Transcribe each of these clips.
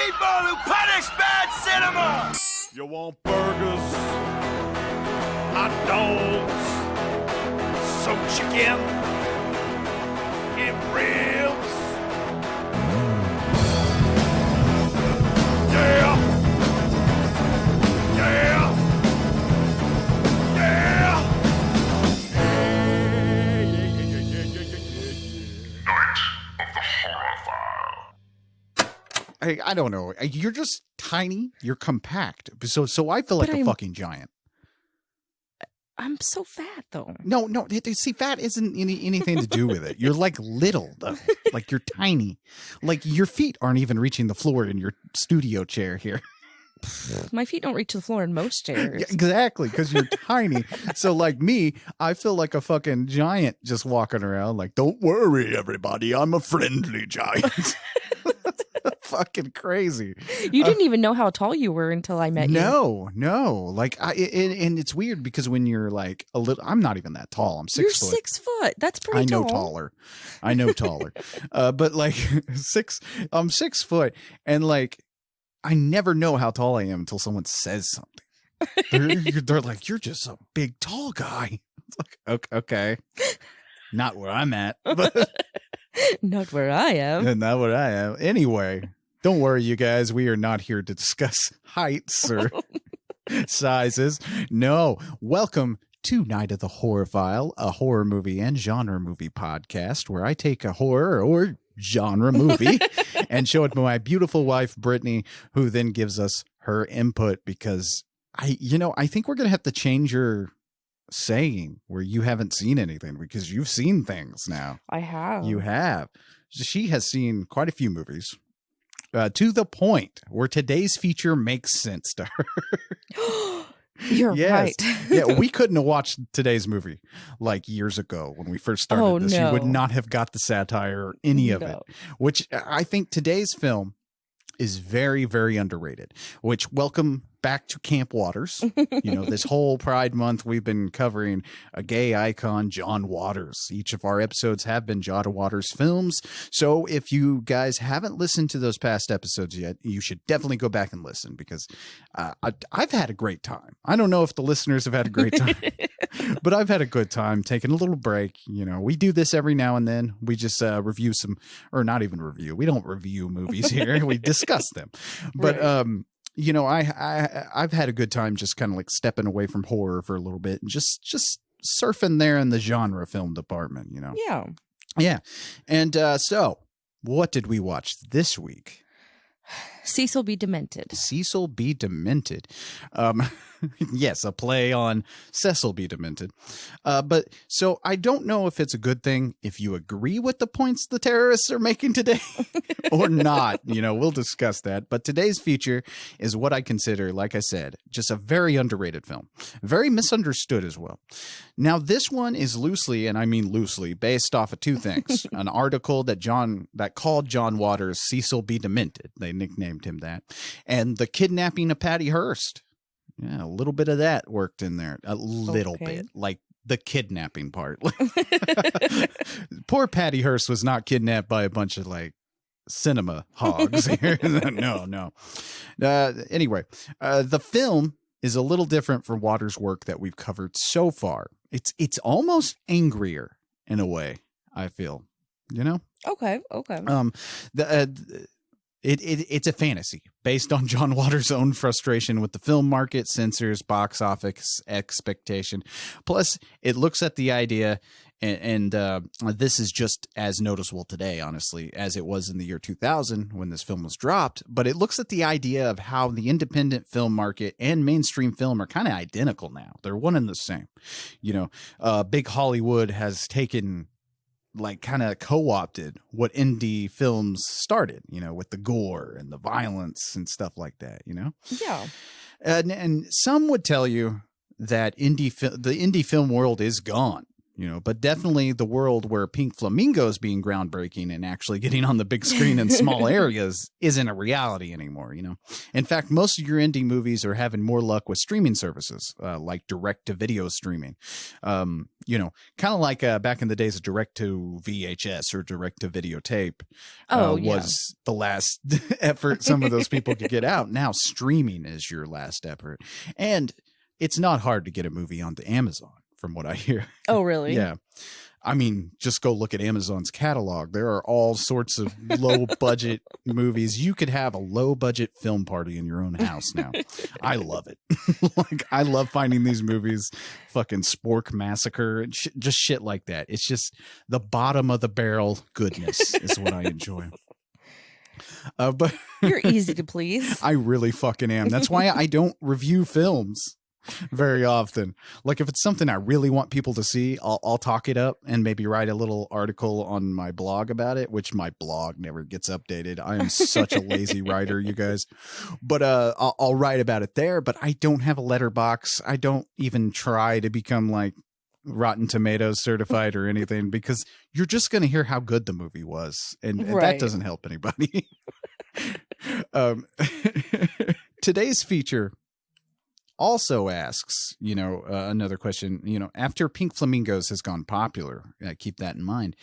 people who punish bad cinema! You want burgers, hot dogs, some chicken, and ribs. Yeah! Yeah! Yeah! I don't know. You're just tiny. You're compact. So I feel like a fucking giant. I'm so fat, though. No. See, fat isn't anything to do with it. You're like little, though. Like you're tiny. Like your feet aren't even reaching the floor in your studio chair here. My feet don't reach the floor in most chairs. Yeah, exactly, because you're tiny. So like me, I feel like a fucking giant just walking around like, don't worry, everybody. I'm a friendly giant. Fucking crazy. You didn't even know how tall you were until I met you. No. Like, and it's weird because when you're like a little, I'm not even that tall. I'm 6 You're foot. 6 foot. That's pretty tall. I know taller. But like I'm 6 foot, and like I never know how tall I am until someone says something. They're like, you're just a big tall guy. It's like, okay. Not where I'm at. But Not where I am. not where I am. Anyway, don't worry, you guys. We are not here to discuss heights or sizes. No. Welcome to Night of the Horror File, a horror movie and genre movie podcast where I take a horror or genre movie and show it to my beautiful wife, Brittany, who then gives us her input because I think we're going to have to change your saying where you haven't seen anything because you've seen things now. I have. You have. She has seen quite a few movies to the point where today's feature makes sense to her. You're right. Yeah, we couldn't have watched today's movie like years ago when we first started this. No. You would not have got the satire or any of it, which I think today's film is very, very underrated, which welcome back to Camp Waters. This whole Pride Month, we've been covering a gay icon, John Waters. Each of our episodes have been John Waters films. So if you guys haven't listened to those past episodes yet, you should definitely go back and listen because I've had a great time. I don't know if the listeners have had a great time, but I've had a good time taking a little break. We do this every now and then. We just review some, or not even review. We don't review movies here. We discuss them. But, right. I've had a good time just kind of like stepping away from horror for a little bit and just surfing there in the genre film department, Yeah. Yeah. And so what did we watch this week? Cecil be Demented. Cecil be Demented. Yes, a play on Cecil be Demented. But so I don't know if it's a good thing if you agree with the points the terrorists are making today or not. We'll discuss that. But today's feature is what I consider, like I said, just a very underrated film. Very misunderstood as well. Now, this one is loosely, and I mean loosely, based off of two things. An article that called John Waters Cecil be Demented. They nicknamed him that. And the kidnapping of Patty Hearst. Yeah, a little bit of that worked in there. A little bit. Like the kidnapping part. Poor Patty Hearst was not kidnapped by a bunch of like cinema hogs here. No. Anyway, the film is a little different from Waters' work that we've covered so far. It's almost angrier in a way, I feel. Okay. It's a fantasy based on John Waters' own frustration with the film market, censors, box office expectation. Plus, it looks at the idea, and this is just as noticeable today, honestly, as it was in the year 2000 when this film was dropped. But it looks at the idea of how the independent film market and mainstream film are kind of identical now. They're one and the same. Big Hollywood has taken like kind of co-opted what indie films started, with the gore and the violence and stuff like that, Yeah. And some would tell you that the indie film world is gone. but definitely the world where Pink Flamingos being groundbreaking and actually getting on the big screen in small areas isn't a reality anymore. In fact, most of your indie movies are having more luck with streaming services like direct-to-video streaming. Kind of like back in the days of direct-to-VHS or direct-to-videotape was the last effort some of those people could get out. Now streaming is your last effort. And it's not hard to get a movie onto Amazon, from what I hear. Oh, really? Yeah. I mean, just go look at Amazon's catalog. There are all sorts of low budget movies. You could have a low budget film party in your own house now. I love it. I love finding these movies, fucking Spork Massacre, and just shit like that. It's just the bottom of the barrel goodness is what I enjoy. But you're easy to please. I really fucking am. That's why I don't review films very often. Like if it's something I really want people to see, I'll talk it up and maybe write a little article on my blog about it, which my blog never gets updated. I am such a lazy writer, you guys. But I'll write about it there, but I don't have a letterbox. I don't even try to become like Rotten Tomatoes certified or anything, because you're just going to hear how good the movie was, and that doesn't help anybody. Today's feature also asks, another question, after Pink Flamingos has gone popular, keep that in mind,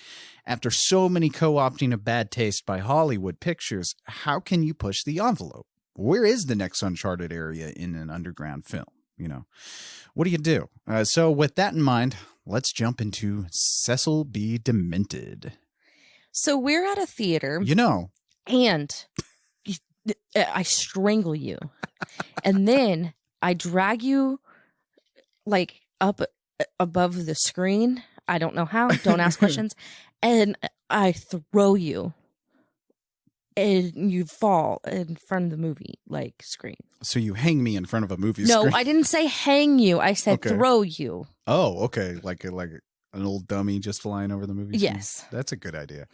after so many co-opting of bad taste by Hollywood pictures, how can you push the envelope? Where is the next uncharted area in an underground film? What do you do? So with that in mind, let's jump into Cecil be Demented. So we're at a theater. And I strangle you. And then I drag you like up above the screen. I don't know how. Don't ask questions. And I throw you. And you fall in front of the movie screen. So you hang me in front of a movie screen? No, I didn't say hang you. I said throw you. Oh, okay. Like an old dummy just flying over the movie screen? Yes. That's a good idea.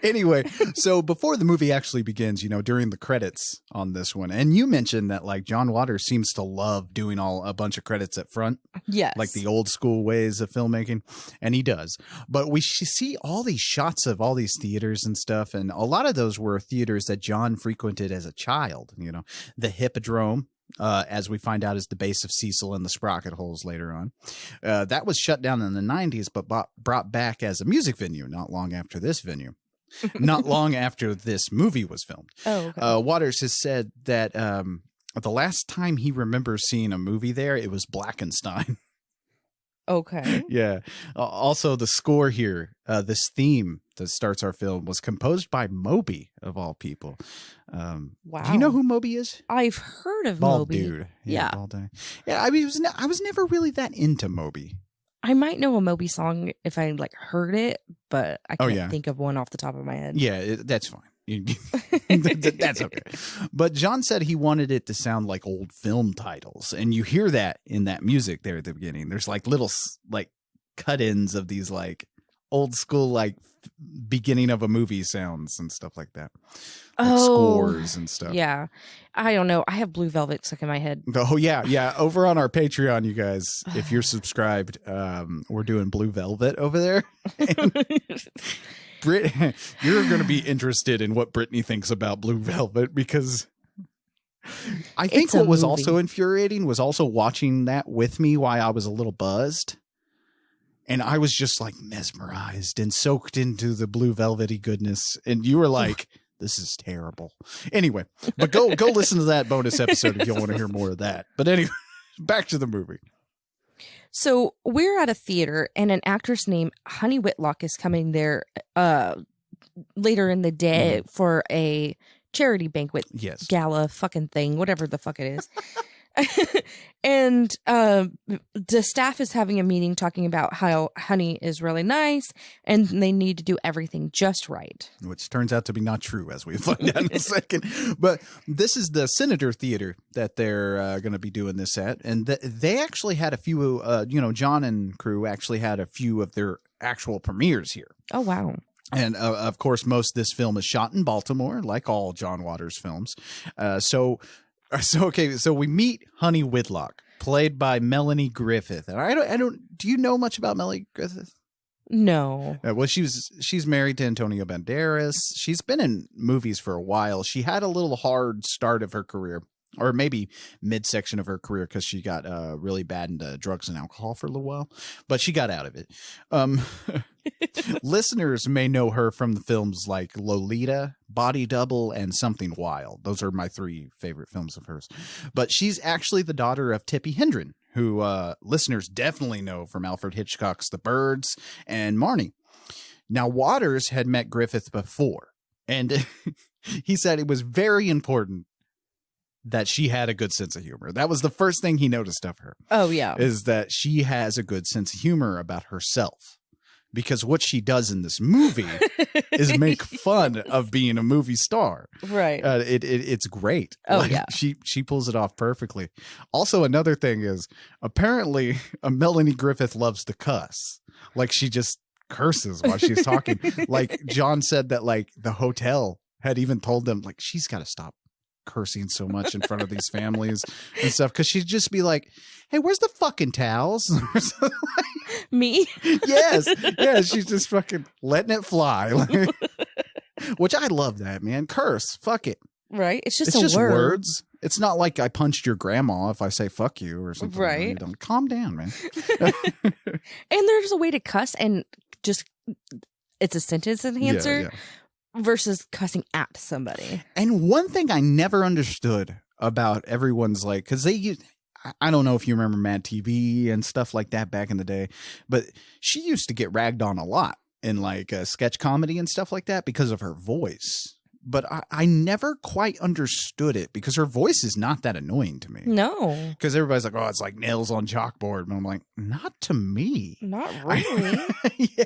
Anyway, so before the movie actually begins, during the credits on this one, and you mentioned that John Waters seems to love doing a bunch of credits at front. Yes. Like the old school ways of filmmaking, and he does. But we see all these shots of all these theaters and stuff, and a lot of those were theaters that John frequented as a child, the Hippodrome. As we find out, is the base of Cecil and the Sprocket Holes later on. That was shut down in the 90s, but brought back as a music venue not long after this venue. Not long after this movie was filmed. Oh, okay. Waters has said that the last time he remembers seeing a movie there, it was Blackenstein. Okay. Yeah. Also, the score here, this theme that starts our film, was composed by Moby, of all people. Wow. Do you know who Moby is? I've heard of Bald Moby. dude. Yeah. Bald dude. Yeah. I mean, I was never really that into Moby. I might know a Moby song if I heard it, but I can't think of one off the top of my head. Yeah, that's fine. That's okay. But John said he wanted it to sound like old film titles, and you hear that in that music there at the beginning. There's little cut-ins of these old school beginning of a movie sounds and stuff like that. Scores and stuff. Yeah. I don't know. I have Blue Velvet stuck in my head. Oh yeah. Over on our Patreon, you guys, if you're subscribed, we're doing Blue Velvet over there. Brit, you're going to be interested in what Brittany thinks about Blue Velvet, because I think what was also infuriating was also watching that with me while I was a little buzzed. And I was just mesmerized and soaked into the blue velvety goodness. And you were like, this is terrible. Anyway, but go listen to that bonus episode if you want to hear more of that. But anyway, back to the movie. So we're at a theater, and an actress named Honey Whitlock is coming there later in the day for a charity banquet, gala fucking thing, whatever the fuck it is. And the staff is having a meeting talking about how Honey is really nice and they need to do everything just right. Which turns out to be not true, as we find out in a second. But this is the Senator Theater that they're going to be doing this at. And they actually had a few, John and crew actually had a few of their actual premieres here. Oh, wow. And, of course, most of this film is shot in Baltimore, like all John Waters films. So So we meet Honey Whitlock, played by Melanie Griffith. And I don't. Do you know much about Melanie Griffith? No. Well, she's married to Antonio Banderas. She's been in movies for a while. She had a little hard start of her career, or maybe midsection of her career, because she got really bad into drugs and alcohol for a little while, but she got out of it. Listeners may know her from the films like Lolita, Body Double, and Something Wild. Those are my 3 favorite films of hers. But she's actually the daughter of Tippi Hedren, who listeners definitely know from Alfred Hitchcock's The Birds and Marnie. Now, Waters had met Griffith before, and he said it was very important that she had a good sense of humor. That was the first thing he noticed of her. Oh, yeah. Is that she has a good sense of humor about herself. Because what she does in this movie is make fun of being a movie star. Right. It's great. Oh, yeah. She pulls it off perfectly. Also, another thing is, apparently, Melanie Griffith loves to cuss. Like, she just curses while she's talking. Like, John said that, like, the hotel had even told them, like, she's got to stop cursing so much in front of these families and stuff, because she'd just be like, hey, where's the fucking towels? Me? Yes. She's just fucking letting it fly. Like, which I love that, man. Curse. Fuck it. Right. It's It's just just word. words. It's not like I punched your grandma if I say fuck you or something. Right. Calm down, man. And there's a way to cuss and just, it's a sentence enhancer. Yeah. Versus cussing at somebody. And one thing I never understood about everyone's, like, because they use, I don't know if you remember Mad TV and stuff like that back in the day, but she used to get ragged on a lot in like sketch comedy and stuff like that because of her voice. But I never quite understood it, because her voice is not that annoying to me. No. Because everybody's like, oh, it's like nails on chalkboard. And I'm like, not to me. Not really. Yeah.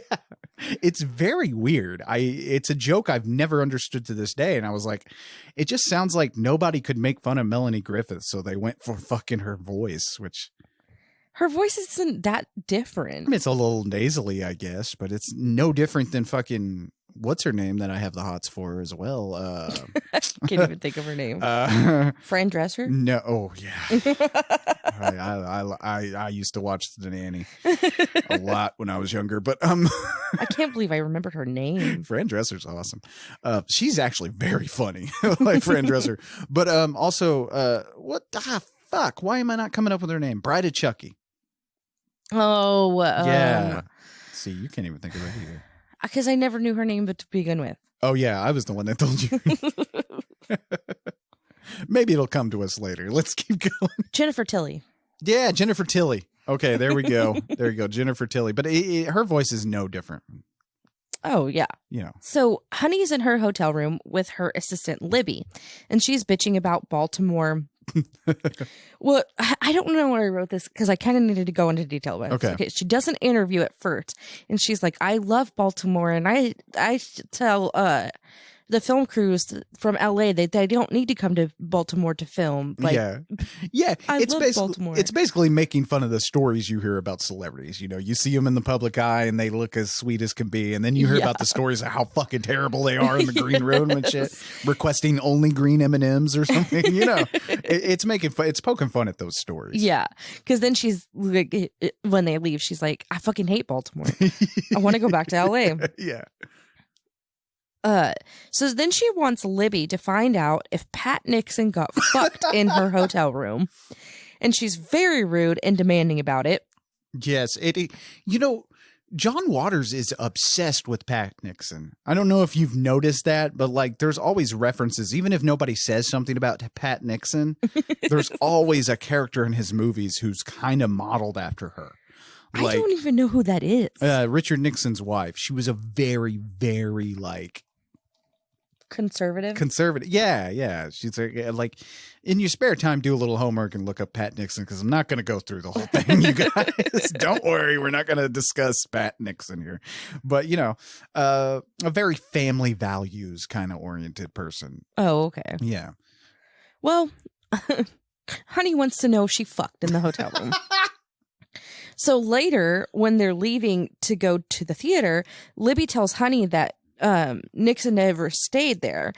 It's very weird. It's a joke I've never understood to this day. And I was like, it just sounds like nobody could make fun of Melanie Griffith, so they went for fucking her voice, which... Her voice isn't that different. I mean, it's a little nasally, I guess, but it's no different than fucking... What's her name that I have the hots for as well? Can't even think of her name. Fran Dresser? No. Oh, yeah. I used to watch The Nanny a lot when I was younger, but I can't believe I remembered her name. Fran Dresser's awesome. She's actually very funny, like Fran Dresser. But also, fuck? Why am I not coming up with her name? Bride of Chucky. Oh, yeah. See, you can't even think of it either. Because I never knew her name to begin with. Oh, yeah. I was the one that told you. Maybe it'll come to us later. Let's keep going. Jennifer Tilly. Yeah, Jennifer Tilly. Okay, there we go. There you go. Jennifer Tilly. But her voice is no different. Oh, yeah. You know. So Honey's in her hotel room with her assistant, Libby, and she's bitching about Baltimore. Well, I don't know where I wrote this because I kind of needed to go into detail about it. Okay. She does an interview at first, and she's like, I love Baltimore, and I tell the film crews from LA that they don't need to come to Baltimore to film. Like, yeah. It's love Baltimore. It's basically making fun of the stories you hear about celebrities. You know, you see them in the public eye and they look as sweet as can be, and then you hear about the stories of how fucking terrible they are in the green room and shit, requesting only green M&Ms or something. You know, it's making fun. It's poking fun at those stories. Yeah, because then she's like, when they leave, she's like, I fucking hate Baltimore. I want to go back to LA. Yeah. So then she wants Libby to find out if Pat Nixon got fucked in her hotel room. And she's very rude and demanding about it. Yes. You know, John Waters is obsessed with Pat Nixon. I don't know if you've noticed that, but like there's always references. Even if nobody says something about Pat Nixon, there's always a character in his movies who's kind of modeled after her. Like, I don't even know who that is. Richard Nixon's wife. She was a very, very like... Conservative. Yeah. She's like, in your spare time, do a little homework and look up Pat Nixon, because I'm not going to go through the whole thing, you guys. Don't worry, we're not going to discuss Pat Nixon here. But you know, a very family values kind of oriented person. Oh, okay. Yeah. Well, Honey wants to know if she fucked in the hotel room. So later, when they're leaving to go to the theater, Libby tells Honey that Nixon never stayed there,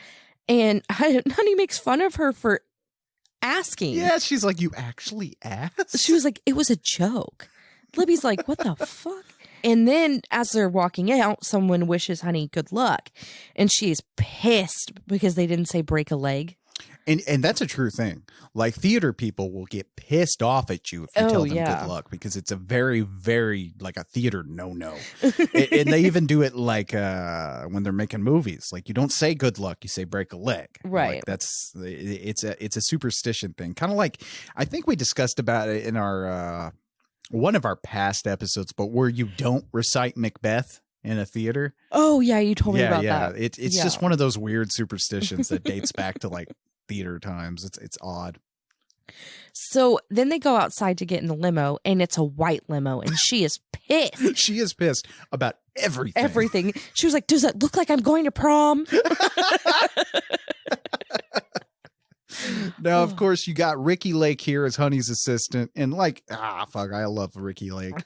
and Honey makes fun of her for asking. Yeah, she's like, you actually asked? She was like, it was a joke. Libby's like, what the fuck? And then as they're walking out, someone wishes Honey good luck. And she's pissed because they didn't say break a leg. And that's a true thing. Like, theater people will get pissed off at you if you tell them good luck, because it's a very, very, like, a theater no-no. And they even do it like when they're making movies. Like, you don't say good luck, you say break a leg. Right. Like, it's a superstition thing. Kind of like, I think we discussed about it in our one of our past episodes, but where you don't recite Macbeth in a theater. Oh, yeah, you told me about that. It's just one of those weird superstitions that dates back to, like, theater times. It's odd. So then they go outside to get in the limo, and it's a white limo, and she is pissed. She is pissed about everything. Everything. She was like, does it look like I'm going to prom? Now, of course, you got Ricky Lake here as Honey's assistant, and like, I love Ricky Lake.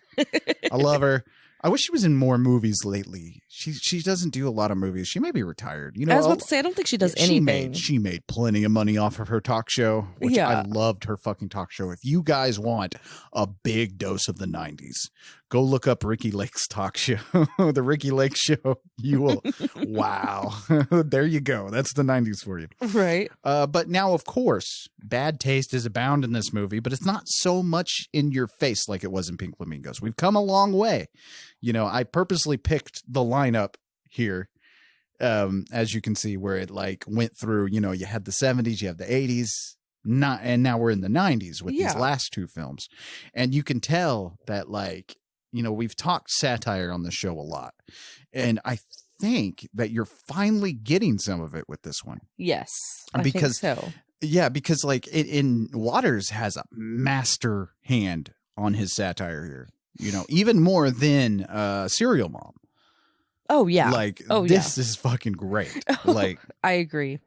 I love her. I wish she was in more movies lately. She doesn't do a lot of movies. She may be retired. You know, I was about to say, I don't think she does anything. She made plenty of money off of her talk show, which I loved her fucking talk show. If you guys want a big dose of the 90s, go look up Ricky Lake's talk show, The Ricky Lake Show. You will. Wow. There you go. That's the 90s for you. Right. But now, of course, bad taste is abound in this movie, but it's not so much in your face like it was in Pink Flamingos. We've come a long way. You know, I purposely picked the lineup here, as you can see, where it like went through, you know, you had the 70s, you have the 80s, and now we're in the 90s with these last two films. And you can tell that, like, you know, we've talked satire on the show a lot. And I think that you're finally getting some of it with this one. Yes, because, I think so. Yeah, because like Waters has a master hand on his satire here. You know, even more than Serial Mom. Oh, yeah. Like, this is fucking great. Like, I agree.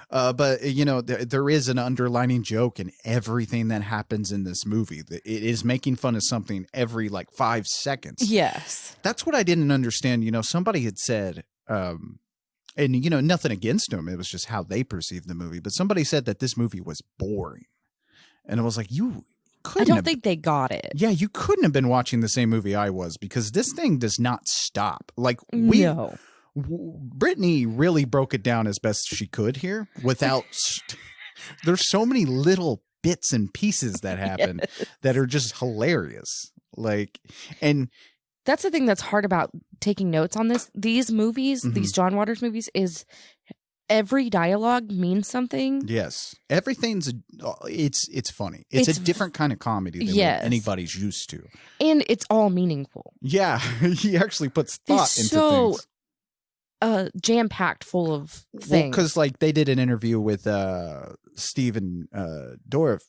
But, you know, there is an underlining joke in everything that happens in this movie. It is making fun of something every, like, 5 seconds. Yes. That's what I didn't understand. You know, somebody had said, and, you know, nothing against them. It was just how they perceived the movie. But somebody said that this movie was boring. And I was like, I don't think they got it. Yeah, you couldn't have been watching the same movie I was, because this thing does not stop. Like, Brittany really broke it down as best she could here without there's so many little bits and pieces that happen that are just hilarious. Like, and that's the thing that's hard about taking notes on these movies, these John Waters movies, is every dialogue means something. Yes. Everything's it's funny. It's a different kind of comedy than what anybody's used to. And it's all meaningful. Yeah. He actually puts thought into things. Jam-packed full of things. Because like they did an interview with Stephen Dorff,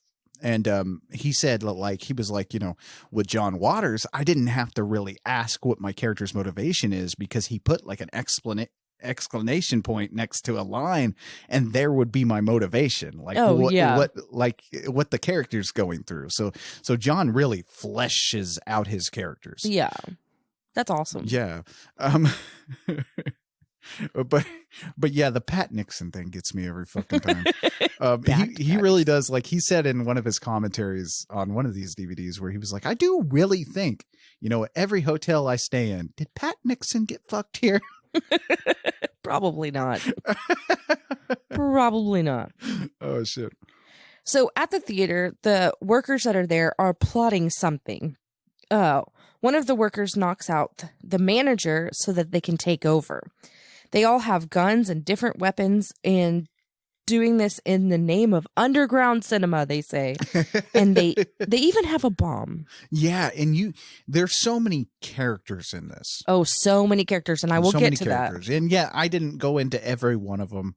and he said, like, he was like, you know, with John Waters, I didn't have to really ask what my character's motivation is, because he put like an exclamation point next to a line, and there would be my motivation, like what the character's going through. So John really fleshes out his characters. Yeah, that's awesome. Yeah. But yeah, the Pat Nixon thing gets me every fucking time. He really does. Like, he said in one of his commentaries on one of these DVDs, where he was like, I do really think, you know, every hotel I stay in, did Pat Nixon get fucked here? Probably not. Probably not. Oh, shit. So at the theater, the workers that are there are plotting something. One of the workers knocks out the manager so that they can take over. They all have guns and different weapons, and doing this in the name of underground cinema, they say. And they even have a bomb. Yeah, and there's so many characters in this. Oh, so many characters, and I will get to that. And yeah, I didn't go into every one of them.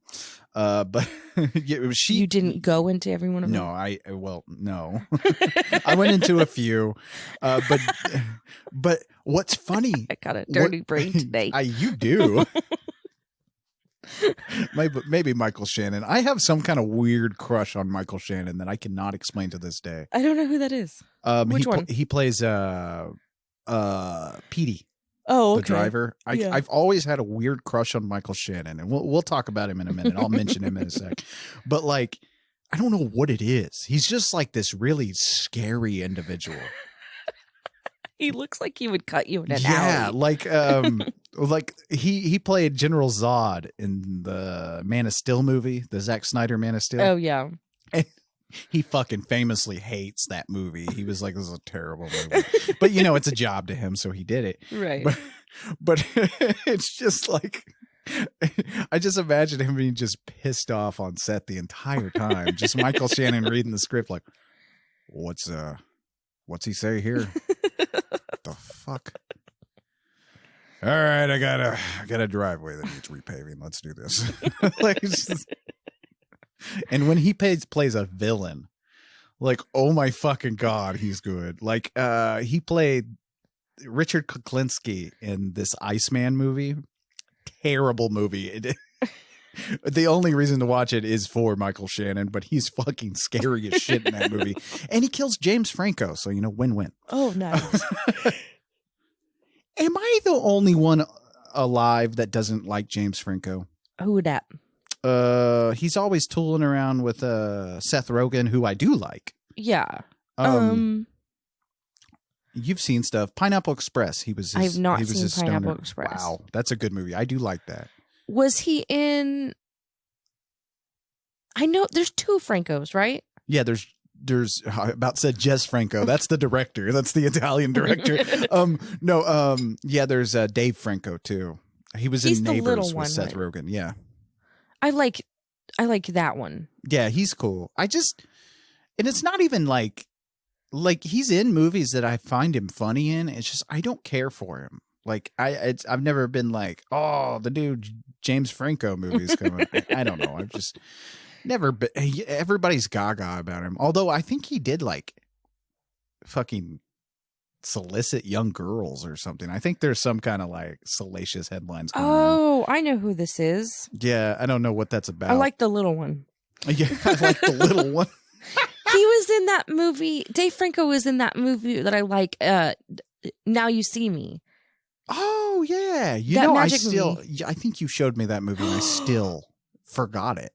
But you didn't go into every one of them? No, no. I went into a few. But what's funny? I got a dirty brain today. You do. Maybe Michael Shannon. I have some kind of weird crush on Michael Shannon that I cannot explain to this day. I don't know who that is. Which one? He plays Petey. Oh, okay. The driver. I've always had a weird crush on Michael Shannon, and we'll talk about him in a minute. I'll mention him in a sec. But like, I don't know what it is. He's just like this really scary individual. He looks like he would cut you in an alley. Like he played General Zod in the Man of Steel movie, the Zack Snyder Man of Steel. Oh yeah. And he fucking famously hates that movie. He was like, this is a terrible movie. But you know, it's a job to him, so he did it. Right. But it's just like, I just imagine him being just pissed off on set the entire time. Just Michael Shannon reading the script like, what's he say here? What the fuck? All right, I got a driveway that needs repaving. Let's do this. Like, and when he plays a villain, like, oh my fucking God, he's good. Like, he played Richard Kuklinski in this Iceman movie. Terrible movie. The only reason to watch it is for Michael Shannon, but he's fucking scary as shit in that movie. And he kills James Franco, so, you know, win-win. Oh, nice. Am I the only one alive that doesn't like James Franco? Who dat? He's always tooling around with Seth Rogen, who I do like. Yeah. You've seen stuff. Pineapple Express. I've not seen Pineapple Express. Wow, that's a good movie. I do like that. Was he in? I know there's two Francos, right? Yeah, there's I about said Jess Franco. That's the director. That's the Italian director. Yeah, there's Dave Franco too. He's in Neighbors with Seth Rogen. Yeah. I like that one. Yeah, he's cool. And it's not even like he's in movies that I find him funny in. It's just I don't care for him. Like I've never been like, oh, the new James Franco movie's coming. I don't know. I've just never been. Everybody's gaga about him. Although I think he did like fucking solicit young girls or something. I think there's some kind of like salacious headlines going on. I know who this is. Yeah, I don't know what that's about. I like the little one. Yeah, I like the little one. He was in that movie. Dave Franco was in that movie that I like. Now You See Me. Oh yeah, I think you showed me that movie and I still forgot it.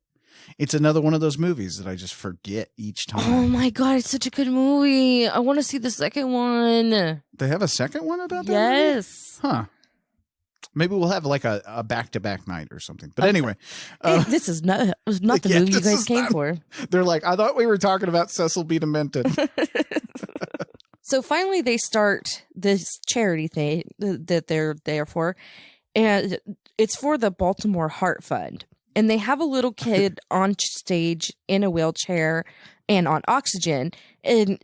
It's another one of those movies that I just forget each time. Oh my God, it's such a good movie. I want to see the second one. They have a second one about that? Yes. Movie? Huh. Maybe we'll have like a back-to-back night or something. But anyway. This is not the movie you guys came for. They're like, I thought we were talking about Cecil B. Demented. So finally they start this charity thing that they're there for. And it's for the Baltimore Heart Fund. And they have a little kid on stage in a wheelchair and on oxygen. And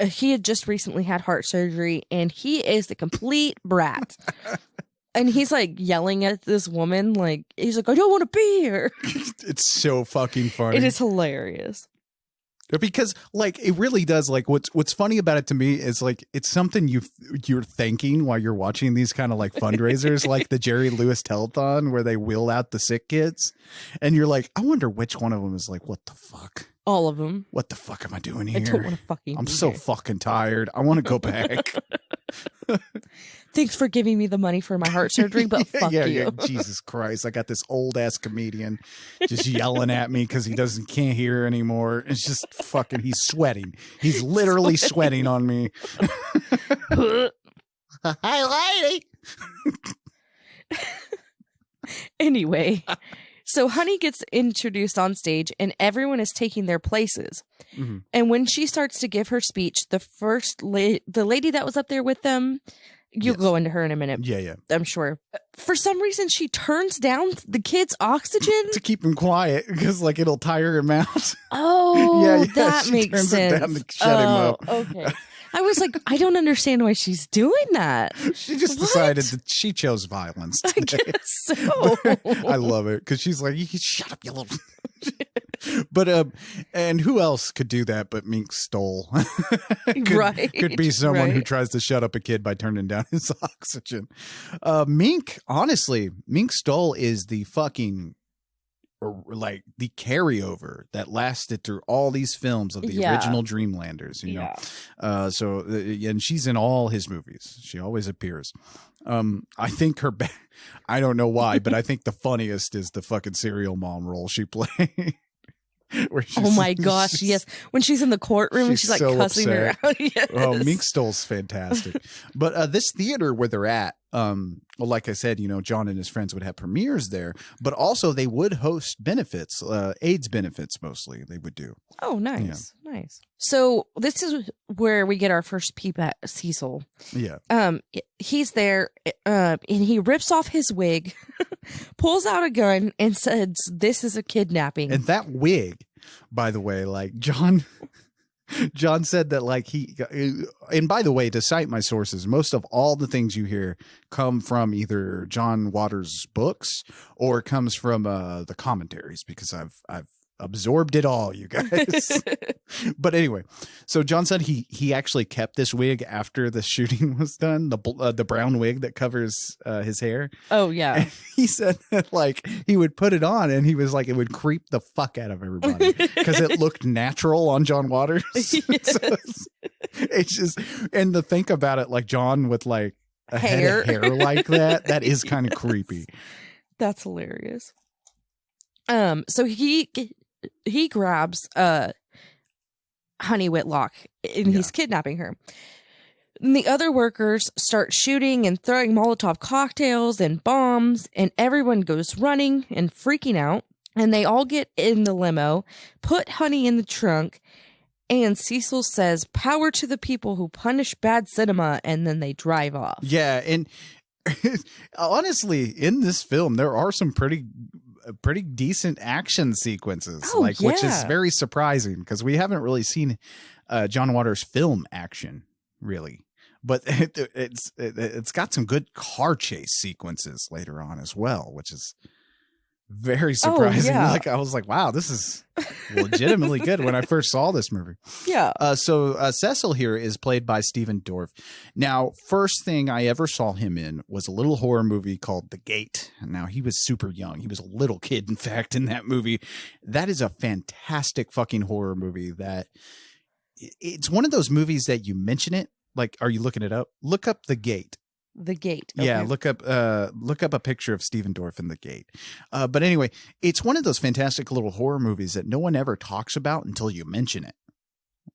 he had just recently had heart surgery. And he is the complete brat. And he's like yelling at this woman. Like, he's like, I don't want to be here. It's so fucking funny. It is hilarious. Because like it really does, like what's funny about it to me is like it's something you're thinking while you're watching these kind of like fundraisers like the Jerry Lewis Telethon where they wheel out the sick kids and you're like, I wonder which one of them is like, what the fuck? All of them. What the fuck am I doing here? I don't want to fucking I'm so fucking tired. I want to go back. Thanks for giving me the money for my heart surgery, but fuck you. Yeah, Jesus Christ. I got this old ass comedian just yelling at me because he can't hear anymore. It's just fucking, he's sweating. He's literally sweating on me. Hi, lady. Anyway, so Honey gets introduced on stage and everyone is taking their places. Mm-hmm. And when she starts to give her speech, the lady that was up there with them, you'll go into her in a minute. Yeah. I'm sure. For some reason, she turns down the kid's oxygen. To keep him quiet, because like it'll tire him out. Oh, yeah, that makes sense. It down to shut him up. Okay. I was like, I don't understand why she's doing that. She just decided that she chose violence today. I guess so. I love it, because she's like, you can shut up, you little... But and who else could do that but Mink Stole? Could be someone who tries to shut up a kid by turning down his oxygen. Mink Stole is the fucking like the carryover that lasted through all these films of the original Dreamlanders, you know. So and she's in all his movies. She always appears. I think I don't know why, but I think the funniest is the fucking serial mom role she played. Oh my gosh, yes. When she's in the courtroom and she's like so cussing her out. Yes. Oh, Mink Stole's fantastic. But this theater where they're at, well, like I said, John and his friends would have premieres there, but also they would host benefits, AIDS benefits mostly they would do. Oh, nice. Yeah. Nice. So this is where we get our first peep at Cecil. Yeah. He's there and he rips off his wig, pulls out a gun and says, "This is a kidnapping." And that wig, by the way, like John said that like and by the way, to cite my sources, most of all the things you hear come from either John Waters' books or comes from the commentaries, because I've absorbed it all, you guys. But anyway, so John said he actually kept this wig after the shooting was done, the brown wig that covers his hair. Oh yeah. And he said that like he would put it on and he was like, it would creep the fuck out of everybody because it looked natural on John Waters. Yes. So it's just, and to think about it, like John with like a head of hair like that is kind of creepy. That's hilarious. So he grabs Honey Whitlock and he's kidnapping her. And the other workers start shooting and throwing Molotov cocktails and bombs, and everyone goes running and freaking out. And they all get in the limo, put Honey in the trunk, and Cecil says, "Power to the people who punish bad cinema," and then they drive off. Yeah, and honestly, in this film, there are some pretty decent action sequences, which is very surprising because we haven't really seen John Waters film action really, but it's got some good car chase sequences later on as well, which is very surprising. Like I was like, wow, this is legitimately good when I first saw this movie. Yeah. So Cecil here is played by Stephen Dorff. Now, first thing I ever saw him in was a little horror movie called The Gate. Now, he was super young. He was a little kid, in fact, in that movie. That is a fantastic fucking horror movie. That it's one of those movies that you mention it. Like, are you looking it up? Look up The Gate. The Gate. Okay. Yeah, look up a picture of Stephen Dorff in The Gate. But anyway, it's one of those fantastic little horror movies that no one ever talks about until you mention it.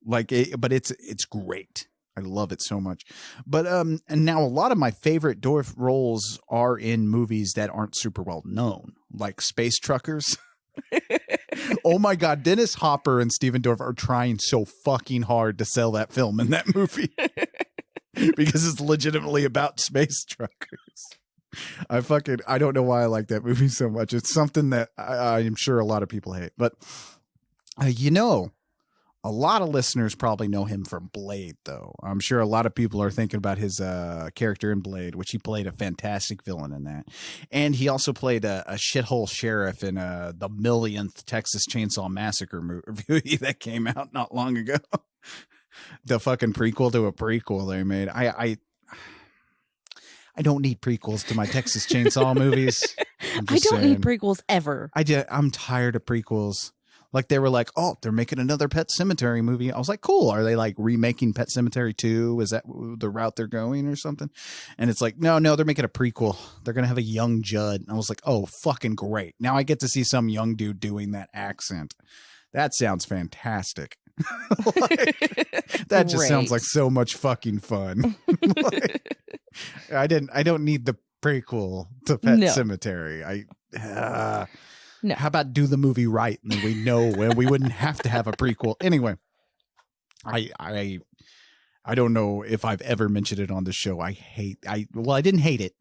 But it's great. I love it so much. But and now a lot of my favorite Dorff roles are in movies that aren't super well known, like Space Truckers. Oh my God, Dennis Hopper and Stephen Dorff are trying so fucking hard to sell that film in that movie. Because it's legitimately about space truckers. I don't know why I like that movie so much. It's something that I am sure a lot of people hate. But, a lot of listeners probably know him from Blade, though. I'm sure a lot of people are thinking about his character in Blade, which he played a fantastic villain in that. And he also played a shithole sheriff in the millionth Texas Chainsaw Massacre movie that came out not long ago. The fucking prequel to a prequel they made. I don't need prequels to my Texas Chainsaw movies. I don't need prequels ever. I'm tired of prequels. Like they were like, oh, they're making another Pet Sematary movie. I was like, cool. Are they like remaking Pet Sematary 2? Is that the route they're going or something? And it's like, no, they're making a prequel. They're going to have a young Judd. And I was like, oh, fucking great. Now I get to see some young dude doing that accent. That sounds fantastic. That just sounds like so much fucking fun. I don't need the prequel to Pet Sematary. No. How about do the movie right and then we know when we wouldn't have to have a prequel. Anyway, I don't know if I've ever mentioned it on the show. I didn't hate it,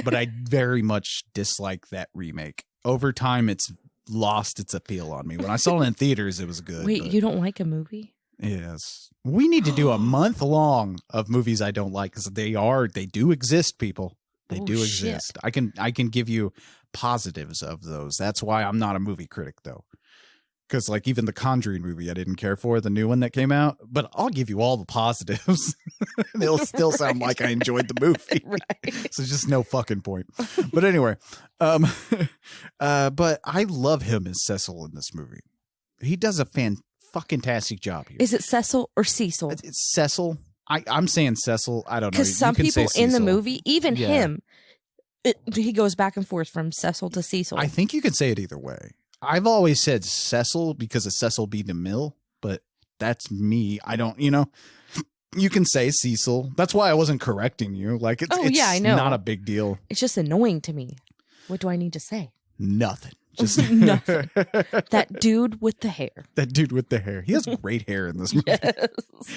but I very much dislike that remake. Over time, it's lost its appeal on me. When I saw it in theaters, it was good. Wait, you don't like a movie? Yes. We need to do a month long of movies I don't like because they do exist, people. They do exist. I can give you positives of those. That's why I'm not a movie critic though. Because like even the Conjuring movie I didn't care for, the new one that came out, but I'll give you all the positives. And it'll still sound like I enjoyed the movie. Right. So just no fucking point. But anyway, but I love him as Cecil in this movie. He does a fucking-tastic job here. Is it Cecil or Cecil? It's Cecil. I'm saying Cecil. I don't know. Because some people in the movie, even him, he goes back and forth from Cecil to Cecil. I think you could say it either way. I've always said Cecil because of Cecil B. DeMille, but that's me. I don't, you can say Cecil. That's why I wasn't correcting you. Like, it's I know. Not a big deal. It's just annoying to me. What do I need to say? Nothing. Just nothing. That dude with the hair. That dude with the hair. He has great hair in this movie. Yes.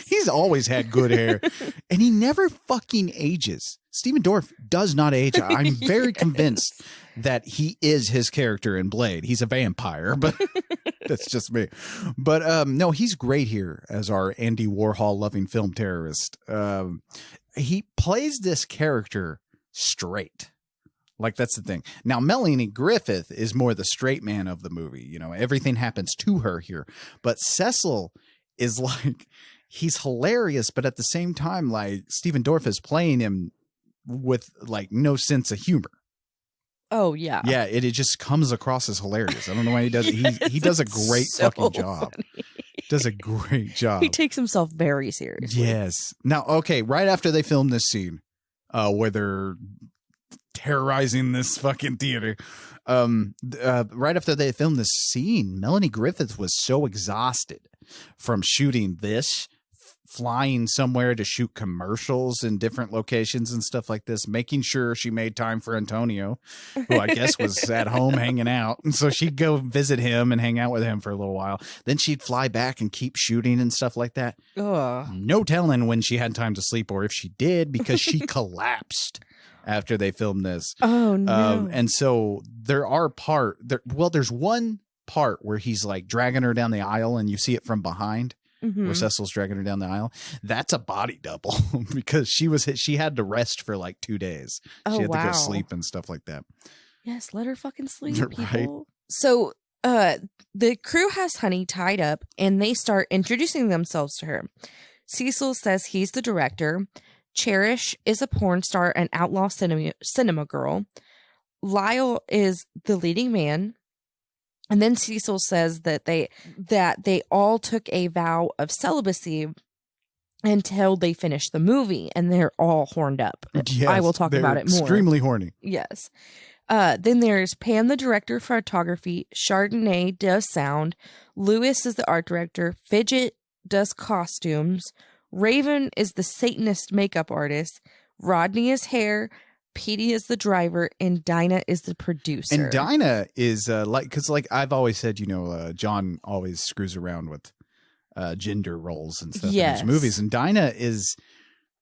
He's always had good hair. And he never fucking ages. Steven Dorff does not age. I'm very convinced that he is his character in Blade. He's a vampire, but that's just me. But no, he's great here as our Andy Warhol loving film terrorist. He plays this character straight. Like, that's the thing. Now, Melanie Griffith is more the straight man of the movie. Everything happens to her here. But Cecil is like, he's hilarious, but at the same time, like, Steven Dorff is playing him with, like, no sense of humor. Oh, yeah. Yeah, it just comes across as hilarious. I don't know why he does it. He does a great fucking job. Does a great job. He takes himself very seriously. Yes. Now, okay, right after they film this scene, where they're terrorizing this fucking theater. Right after they filmed this scene, Melanie Griffith was so exhausted from shooting this, flying somewhere to shoot commercials in different locations and stuff like this, making sure she made time for Antonio, who I guess was at home hanging out. And so she'd go visit him and hang out with him for a little while. Then she'd fly back and keep shooting and stuff like that. Ugh. No telling when she had time to sleep or if she did, because she collapsed after they filmed this. Oh, no. And so there's one part where he's like dragging her down the aisle and you see it from behind, where Cecil's dragging her down the aisle. That's a body double because she had to rest for like 2 days. She had to go sleep and stuff like that. Yes, let her fucking sleep, Right. people. So the crew has Honey tied up and they start introducing themselves to her. Cecil says he's the director. Cherish is a porn star and outlaw cinema girl. Lyle is the leading man. And then Cecil says that they all took a vow of celibacy until they finish the movie, and they're all horned up. Yes, I will talk about it more. Extremely horny. Yes. Then there's Pam, the director of photography. Chardonnay does sound. Lewis is the art director. Fidget does costumes. Raven is the Satanist makeup artist. Rodney is hair. Petey is the driver, and Dinah is the producer. And Dinah is because I've always said, John always screws around with gender roles and stuff in his movies, and Dinah is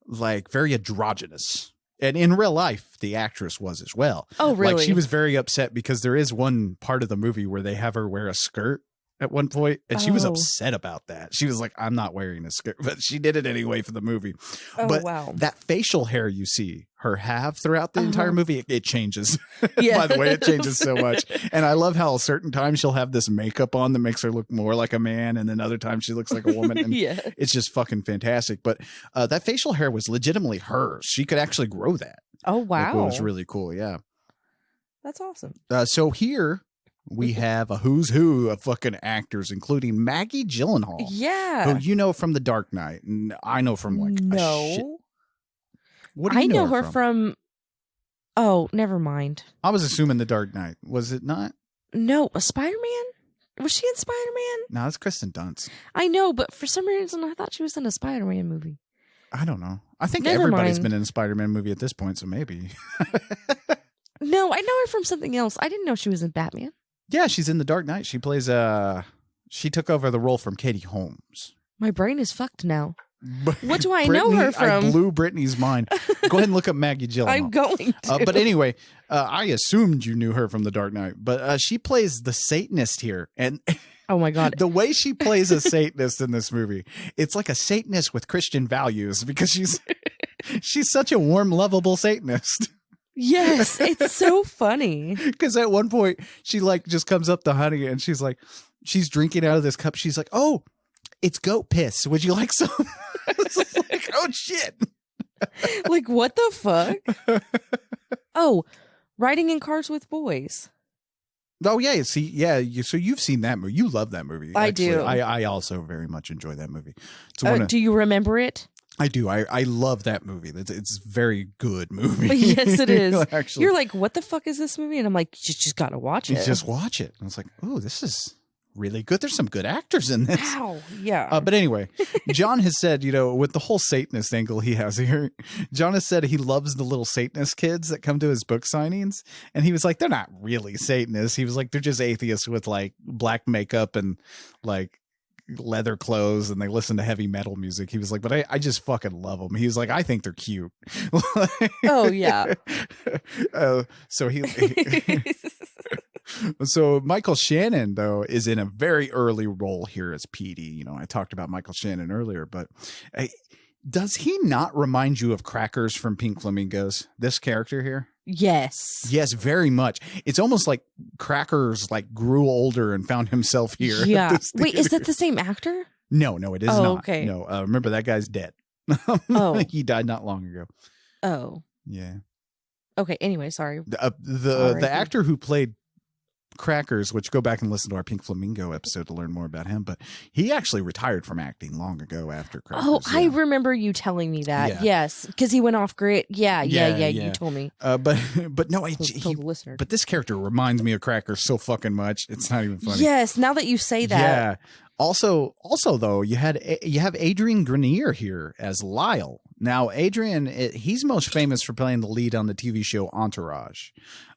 like very androgynous. And in real life, the actress was as well. Oh, really? Like, she was very upset because there is one part of the movie where they have her wear a skirt at one point, and she was upset about that. She was like, I'm not wearing a skirt, but she did it anyway for the movie. Oh, but wow. that facial hair you see her have throughout the entire movie, it changes. Yes. By the way, it changes so much. And I love how certain times she'll have this makeup on that makes her look more like a man, and then other times she looks like a woman. And it's just fucking fantastic. But that facial hair was legitimately hers. She could actually grow that. Oh, wow. It was really cool, yeah. That's awesome. So here we have a who's who of fucking actors, including Maggie Gyllenhaal. Yeah. Who you know from The Dark Knight. And I know from like a shit. What do you know her from? Oh, never mind. I was assuming The Dark Knight. Was it not? No, a Spider-Man? Was she in Spider-Man? No, it's Kristen Dunst. I know, but for some reason I thought she was in a Spider-Man movie. I don't know. I think Never everybody's mind. been in a Spider-Man movie at this point, so maybe. No, I know her from something else. I didn't know she was in Batman. Yeah, she's in The Dark Knight. She plays she took over the role from Katie Holmes. My brain is fucked now. What do I know her from? I blew Brittany's mind. Go ahead and look up Maggie Gyllenhaal. I'm going to. But anyway, I assumed you knew her from The Dark Knight. But she plays the Satanist here. And oh, my God. the way she plays a Satanist in this movie, it's like a Satanist with Christian values because she's such a warm, lovable Satanist. Yes, it's so funny. Because at one point, she like just comes up to Honey and she's like, she's drinking out of this cup. She's like, oh, it's goat piss. Would you like some? It's like, oh, shit. Like, what the fuck? Oh, riding in cars with boys. Oh, yeah. See, yeah. So you've seen that movie. You love that movie. I actually. do. I also very much enjoy that movie. So Do you remember it? I do. I love that movie. It's a very good movie. Yes, it is. Actually, you're like, what the fuck is this movie? And I'm like, you just gotta watch it. Just watch it. And it's like, oh, this is really good. There's some good actors in this. Wow. Yeah. But anyway, John has said, with the whole Satanist angle he has here, John has said he loves the little Satanist kids that come to his book signings. And he was like, they're not really Satanists. He was like, they're just atheists with like black makeup and like leather clothes, and they listen to heavy metal music. He was like, but I just fucking love them. He was like, I think they're cute. Oh, yeah. So Michael Shannon, though, is in a very early role here as Petey. I talked about Michael Shannon earlier, but does he not remind you of Crackers from Pink Flamingos? This character here? Yes. Yes, very much. It's almost like Crackers like grew older and found himself here. Yeah. Wait, is that the same actor? No, it is not. Okay. No, remember that guy's dead. Oh. He died not long ago. Oh. Yeah. Okay, anyway, sorry. The actor who played Crackers, which go back and listen to our Pink Flamingo episode to learn more about him, but he actually retired from acting long ago after Crackers. Oh, yeah. I remember you telling me that. Yeah. Yes, because he went off grid. Yeah, you told me. But no, told the listener. But this character reminds me of Crackers so fucking much. It's not even funny. Yes, now that you say that. Yeah. Also though, you have Adrian Grenier here as Lyle. Now, Adrian, he's most famous for playing the lead on the TV show Entourage.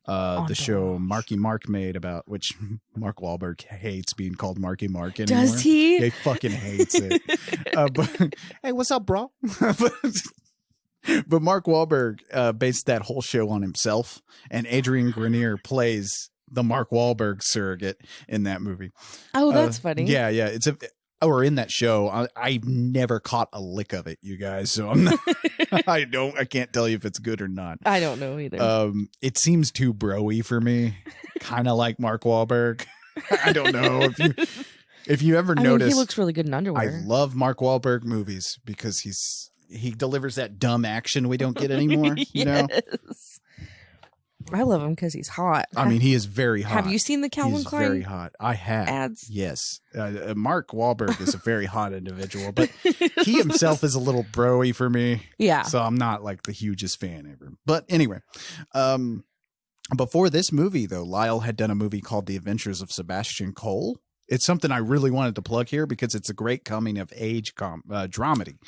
The show Marky Mark made, about which Mark Wahlberg hates being called Marky Mark anymore. Does he? He fucking hates it. But hey, what's up, bro? But Mark Wahlberg based that whole show on himself, and Adrian Grenier plays the Mark Wahlberg surrogate in that movie. Oh, that's funny. Yeah. Or in that show, I've never caught a lick of it, you guys. So I'm not, I can't tell you if it's good or not. I don't know either. It seems too bro-y for me, kind of like Mark Wahlberg. I don't know if you ever noticed. He looks really good in underwear. I love Mark Wahlberg movies because he delivers that dumb action we don't get anymore. Yes. You know? I love him because he's hot. I mean, he is very hot. Have you seen the Calvin Klein? He's very hot. I have. Ads? Yes. Mark Wahlberg is a very hot individual, but he himself is a little bro-y for me. Yeah. So I'm not like the hugest fan ever. But anyway, before this movie, though, Lyle had done a movie called The Adventures of Sebastian Cole. It's something I really wanted to plug here because it's a great coming of age dramedy.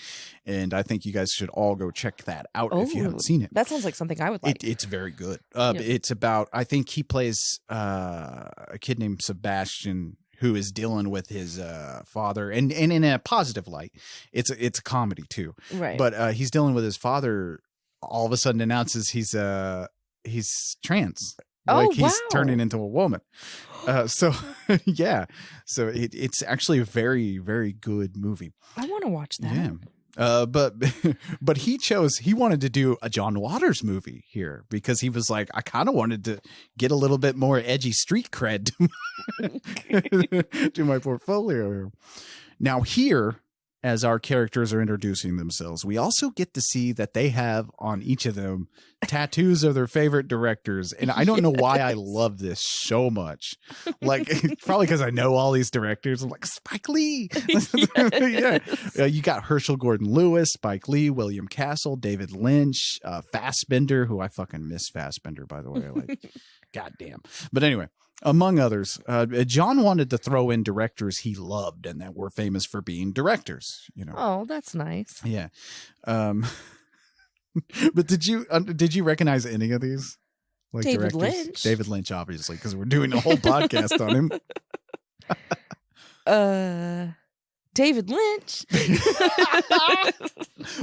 And I think you guys should all go check that out if you haven't seen it. That sounds like something I would like. It's very good. It's about, I think he plays a kid named Sebastian who is dealing with his father, and in a positive light. It's a comedy too. Right. But he's dealing with his father, all of a sudden announces he's trans. Like he's turning into a woman. So yeah. So it's actually a very, very good movie. I want to watch that. Yeah. But he wanted to do a John Waters movie here because he was like, I kind of wanted to get a little bit more edgy street cred to my portfolio here. Now here, as our characters are introducing themselves, we also get to see that they have on each of them tattoos of their favorite directors. And I don't know why I love this so much. Like, probably because I know all these directors. I'm like, Spike Lee. Yes. Yeah. You got Herschel Gordon Lewis, Spike Lee, William Castle, David Lynch, Fassbender, who I fucking miss Fassbender, by the way. Like, goddamn. But anyway. Among others, John wanted to throw in directors he loved and that were famous for being directors. Oh, that's nice. Yeah. But did you recognize any of these? Like David directors? Lynch. David Lynch, obviously, because we're doing a whole podcast on him. David Lynch.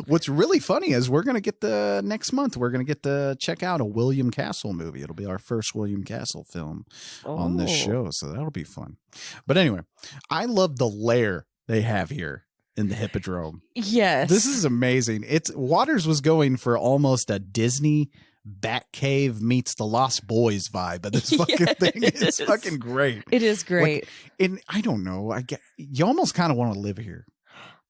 What's really funny is we're going to next month, we're going to get to check out a William Castle movie. It'll be our first William Castle film on this show. So that'll be fun. But anyway, I love the lair they have here in the Hippodrome. Yes. This is amazing. Waters was going for almost a Disney Batcave meets the Lost Boys vibe of this fucking thing. It's fucking great. It is great. And I don't know. You almost kind of want to live here.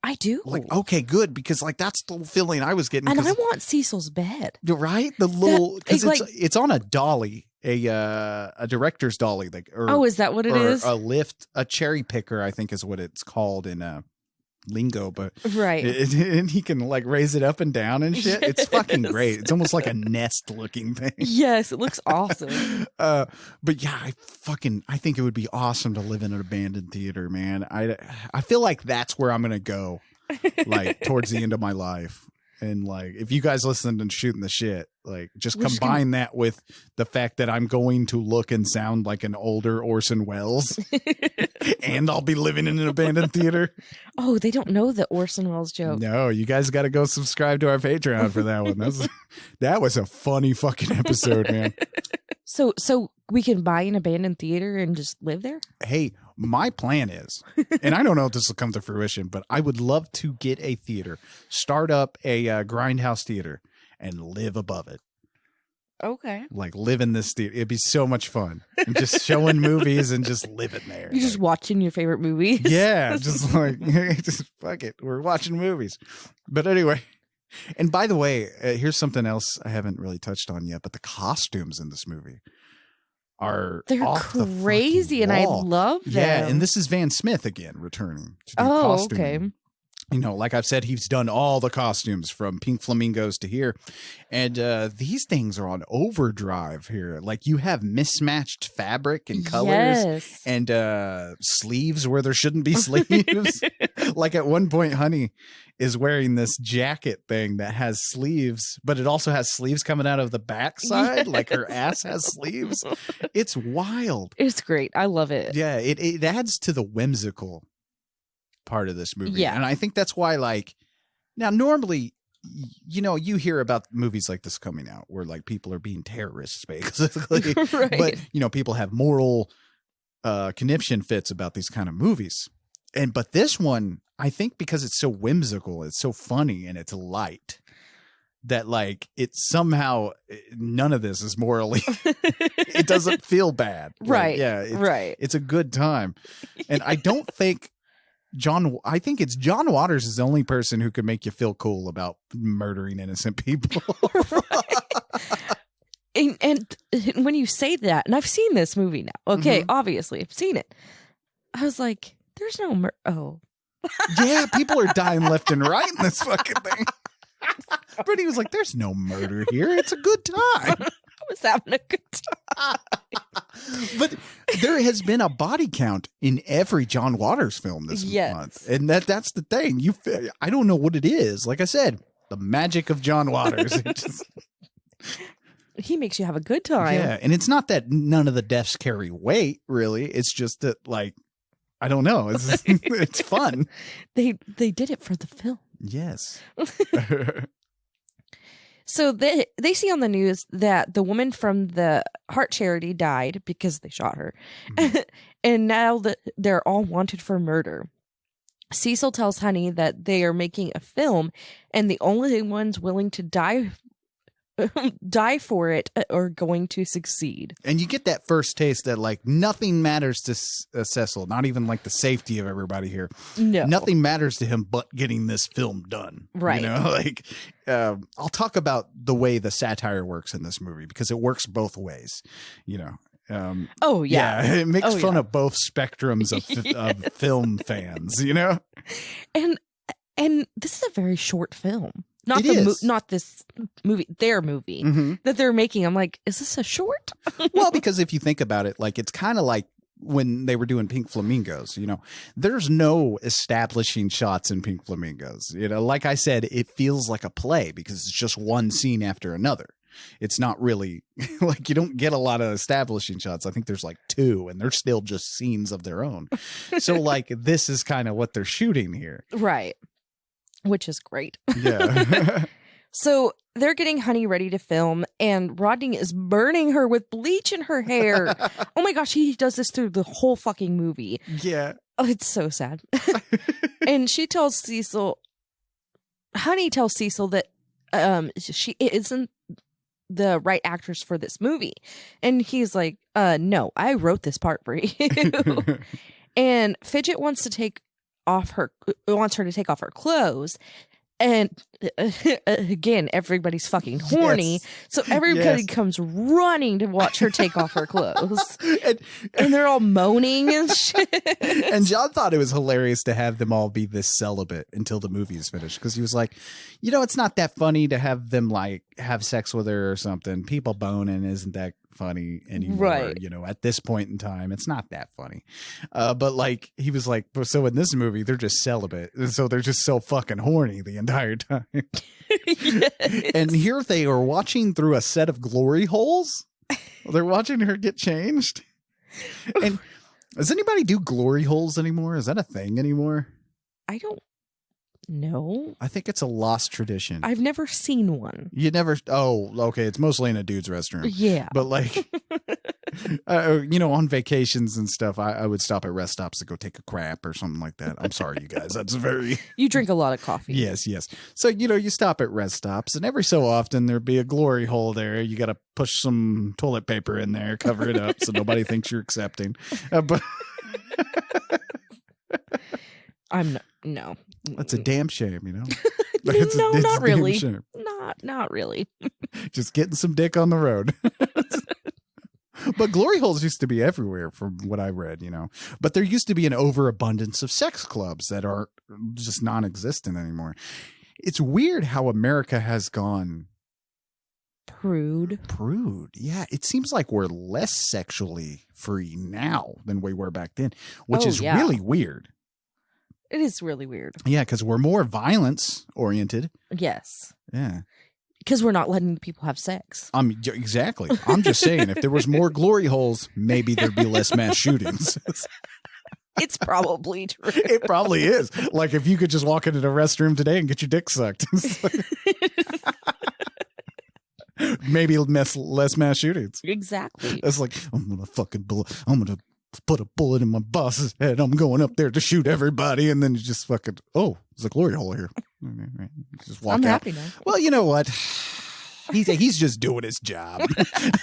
I do. Like, okay, good, because like that's the feeling I was getting. And I want Cecil's bed. Right? The little, because it's on a dolly, a director's dolly. Like, is that what it is? A lift, a cherry picker, I think is what it's called in lingo, but right. And he can like raise it up and down and shit. It's fucking great. It's almost like a nest looking thing. Yes, it looks awesome. But yeah, I think it would be awesome to live in an abandoned theater, man. I feel like that's where I'm gonna go, like towards the end of my life. And like, if you guys listen and shooting the shit, like just combine that with the fact that I'm going to look and sound like an older Orson Welles and I'll be living in an abandoned theater. Oh, they don't know the Orson Welles joke. No, you guys got to go subscribe to our Patreon for that one. That was a funny fucking episode, man. So we can buy an abandoned theater and just live there? Hey, my plan is, and I don't know if this will come to fruition, but I would love to get a theater, start up a grindhouse theater, and live above it. Okay. Like live in this theater. It'd be so much fun. And just showing movies and just living there. You're just watching your favorite movies. Yeah, just like, just fuck it. We're watching movies. But anyway, and by the way, here's something else I haven't really touched on yet, but the costumes in this movie they're crazy, and I love them. Yeah, and this is Van Smith again returning to do costuming. Okay. You know, like I've said, he's done all the costumes from Pink Flamingos to here. And these things are on overdrive here. Like you have mismatched fabric and colors and sleeves where there shouldn't be sleeves. Like at one point, Honey is wearing this jacket thing that has sleeves, but it also has sleeves coming out of the backside. Like her ass has sleeves. It's wild. It's great. I love it. Yeah, it adds to the whimsical part of this movie. Yeah. And I think that's why, like, now normally, you know, you hear about movies like this coming out where like people are being terrorists, basically. Right. But, you know, people have moral conniption fits about these kind of movies. But this one, I think because it's so whimsical, it's so funny, and it's light, that like it somehow none of this is morally it doesn't feel bad. Right. Like, it's a good time. And I don't think I think it's John Waters is the only person who could make you feel cool about murdering innocent people. And when you say that, and I've seen this movie now, okay, obviously I've seen it. I was like, there's no Yeah, people are dying left and right in this fucking thing. But he was like, there's no murder here. It's a good time. I was having a good time. But there has been a body count in every John Waters film this month. And that's the thing. I don't know what it is. Like I said, the magic of John Waters. He makes you have a good time. Yeah, and it's not that none of the deaths carry weight, really. It's just that, like, I don't know. It's fun. They did it for the film. Yes. So they see on the news that the woman from the heart charity died because they shot her. And now they're all wanted for murder. Cecil tells Honey that they are making a film, and the only ones willing to die for it are going to succeed. And you get that first taste that like nothing matters to Cecil, not even like the safety of everybody here. No, nothing matters to him but getting this film done. Right. You know, like I'll talk about the way the satire works in this movie because it works both ways. You know. It makes fun of both spectrums of film fans. You know. And this is a very short film. Not this movie, their movie that they're making. I'm like, is this a short? Well, because if you think about it, like it's kind of like when they were doing Pink Flamingos, you know, there's no establishing shots in Pink Flamingos. You know, like I said, it feels like a play because it's just one scene after another. It's not really like you don't get a lot of establishing shots. I think there's like 2 and they're still just scenes of their own. So like this is kind of what they're shooting here. Right. Which is great. Yeah. So they're getting Honey ready to film, and Rodney is burning her with bleach in her hair. Oh my gosh, he does this through the whole fucking movie. Yeah. Oh, it's so sad. And Honey tells Cecil that she isn't the right actress for this movie. And he's like, no, I wrote this part for you. And Fidget wants her to take off her clothes, and again, everybody's fucking horny. Yes. So everybody comes running to watch her take off her clothes. and they're all moaning and shit. And John thought it was hilarious to have them all be this celibate until the movie is finished. Because he was like, it's not that funny to have them like have sex with her or something. People boning isn't that funny anymore. Right. At this point in time, it's not that funny. But like, he was like, so in this movie, they're just celibate. And so they're just so fucking horny the entire time. Yes. And here they are watching through a set of glory holes. They're watching her get changed. And does anybody do glory holes anymore? Is that a thing anymore? I don't know. I think it's a lost tradition. I've never seen one. You never. Oh, okay. It's mostly in a dude's restroom. Yeah. But like, on vacations and stuff, I would stop at rest stops to go take a crap or something like that. I'm sorry, you guys. That's very. You drink a lot of coffee. Yes. So, you stop at rest stops, and every so often there'd be a glory hole there. You got to push some toilet paper in there, cover it up so nobody thinks you're accepting. But no. That's a damn shame, No, it's not really. Shame. Not really. Just getting some dick on the road. But glory holes used to be everywhere from what I read, But there used to be an overabundance of sex clubs that are just non-existent anymore. It's weird how America has gone prude. Yeah, it seems like we're less sexually free now than we were back then, which is really weird. It is really weird. Yeah, because we're more violence oriented. Yes. Yeah. Because we're not letting people have sex. Exactly. I'm just saying, if there was more glory holes, maybe there'd be less mass shootings. It's probably true. It probably is. Like if you could just walk into the restroom today and get your dick sucked. Maybe less mass shootings. Exactly. It's like, I'm going to put a bullet in my boss's head. I'm going up there to shoot everybody. And then you just fucking, there's a glory hole here. Just walk I'm out. happy now. Well, you know what? He's just doing his job.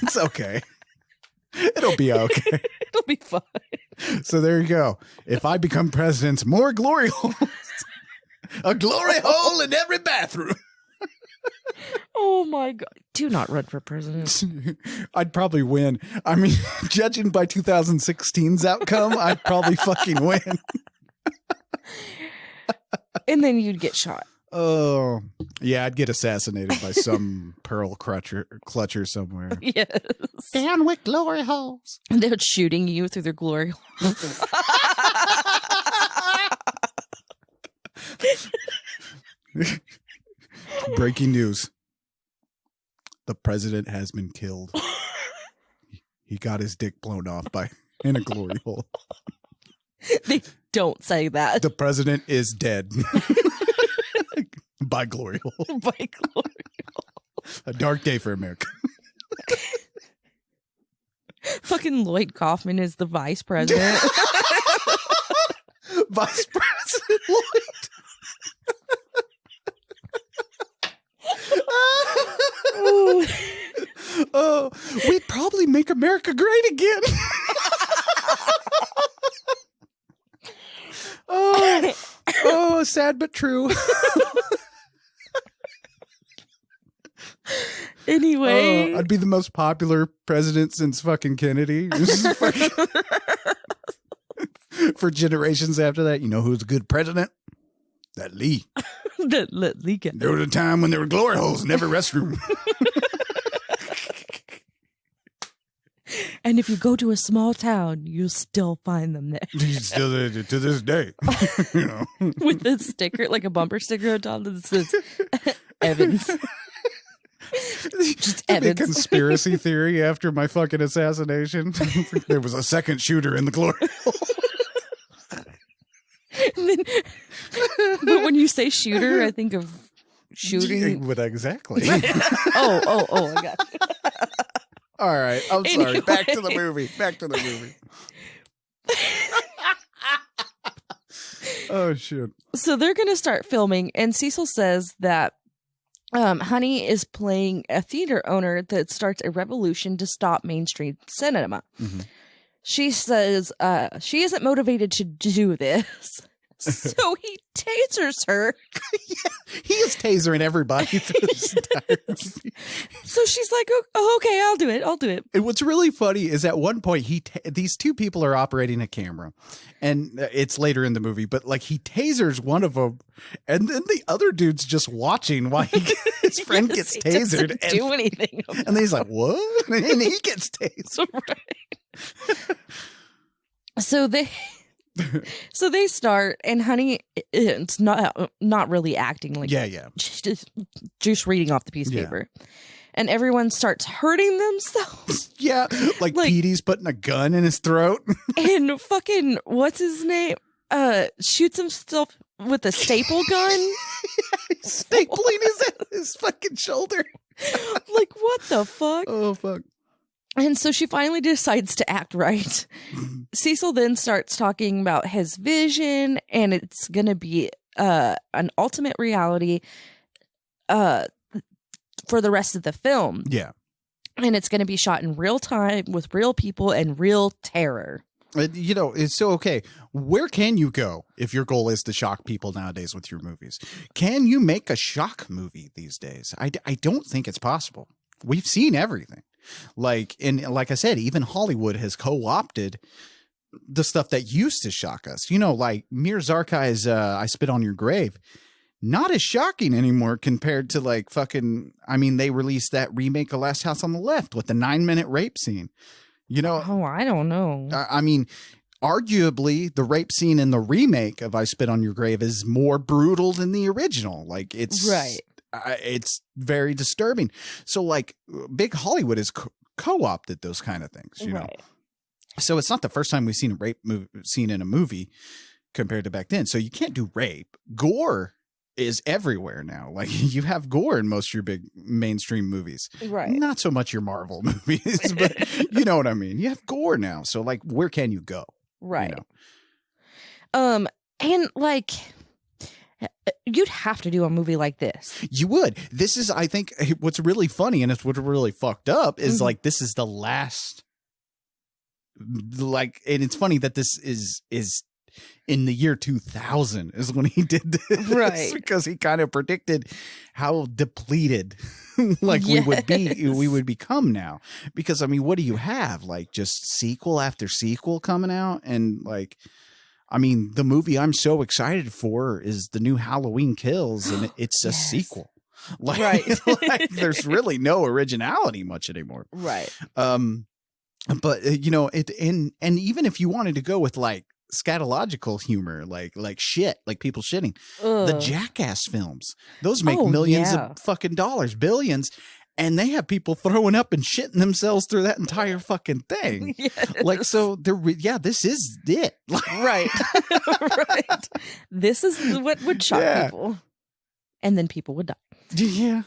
It's okay. It'll be okay. It'll be fine. So there you go. If I become president, more glory holes. A glory hole in every bathroom. Oh my God. Do not run for president. I'd probably win. I mean, judging by 2016's outcome, I'd probably fucking win. And then you'd get shot. Oh, yeah, I'd get assassinated by some pearl clutcher somewhere. Yes. Down with glory holes. And they're shooting you through their glory holes. Breaking news. The president has been killed. He got his dick blown off in a glory hole. They don't say that. The president is dead. By glory hole. By glory hole. A dark day for America. Fucking Lloyd Kaufman is the vice president. Vice President Lloyd. Oh, we'd probably make America great again. Sad but true. Anyway, I'd be the most popular president since fucking Kennedy. For generations after that, you know who's a good president? That Lee. Let Lee get. There was a time when there were glory holes in every restroom. And if you go to a small town, you'll still find them there. Still there to this day. You know. With the sticker, like a bumper sticker on top that says Evans. Just Evans. The conspiracy theory after my fucking assassination. There was a second shooter in the glory hole. But when you say shooter, I think of shooting. But exactly. Oh, I got you. All right. I'm sorry. Anyway. Back to the movie. Oh, shit. So they're going to start filming, and Cecil says that Honey is playing a theater owner that starts a revolution to stop mainstream cinema. Mm-hmm. She says she isn't motivated to do this. So he tasers her. Yeah, he is tasering everybody through this entire movie. So she's like, oh, okay, I'll do it. And what's really funny is at one point these two people are operating a camera, and it's later in the movie, but like he tasers one of them, and then the other dude's just watching while his friend gets tasered. Doesn't do anything. And then he's like, what? And he gets tasered. Right. So they start, and Honey, it's not really acting like she's just reading off the piece of paper, and everyone starts hurting themselves. Yeah, like Petey's putting a gun in his throat, and fucking what's his name shoots himself with a staple gun. Stapling his fucking shoulder. Like, what the fuck? Oh fuck. And so she finally decides to act right. Cecil then starts talking about his vision, and it's going to be an ultimate reality for the rest of the film. Yeah. And it's going to be shot in real time with real people and real terror. You know, it's so okay. Where can you go if your goal is to shock people nowadays with your movies? Can you make a shock movie these days? I don't think it's possible. We've seen everything. Like I said, even Hollywood has co-opted the stuff that used to shock us. You know, like Mir Zarkai's I Spit on Your Grave. Not as shocking anymore compared to like fucking, I mean, they released that remake of Last House on the Left with the 9-minute rape scene. You know, oh, I don't know. I mean, arguably the rape scene in the remake of I Spit on Your Grave is more brutal than the original. Like it's right. It's very disturbing. So like big Hollywood has co-opted those kind of things, you know? So it's not the first time we've seen a rape scene in a movie compared to back then. So you can't do rape. Gore is everywhere now. Like you have gore in most of your big mainstream movies. Right. Not so much your Marvel movies, but you know what I mean? You have gore now. So like, where can you go? Right. You know? And like, you'd have to do a movie like this. You would. This is, I think, what's really funny, and it's what's really fucked up is like this is the last. Like, and it's funny that this is in the year 2000 is when he did this, right? Because he kind of predicted how depleted, like we would become now. Because I mean, what do you have? Like just sequel after sequel coming out, and like. I mean, the movie I'm so excited for is the new Halloween Kills, and it's a sequel. Like, right. Like, there's really no originality much anymore. Right. But you know, and even if you wanted to go with like scatological humor, like shit, like people shitting, the Jackass films, those make millions of fucking dollars, billions. And they have people throwing up and shitting themselves through that entire fucking thing. Yes. Like, so this is it. Right. Right. This is what would shock people. And then people would die. Yeah.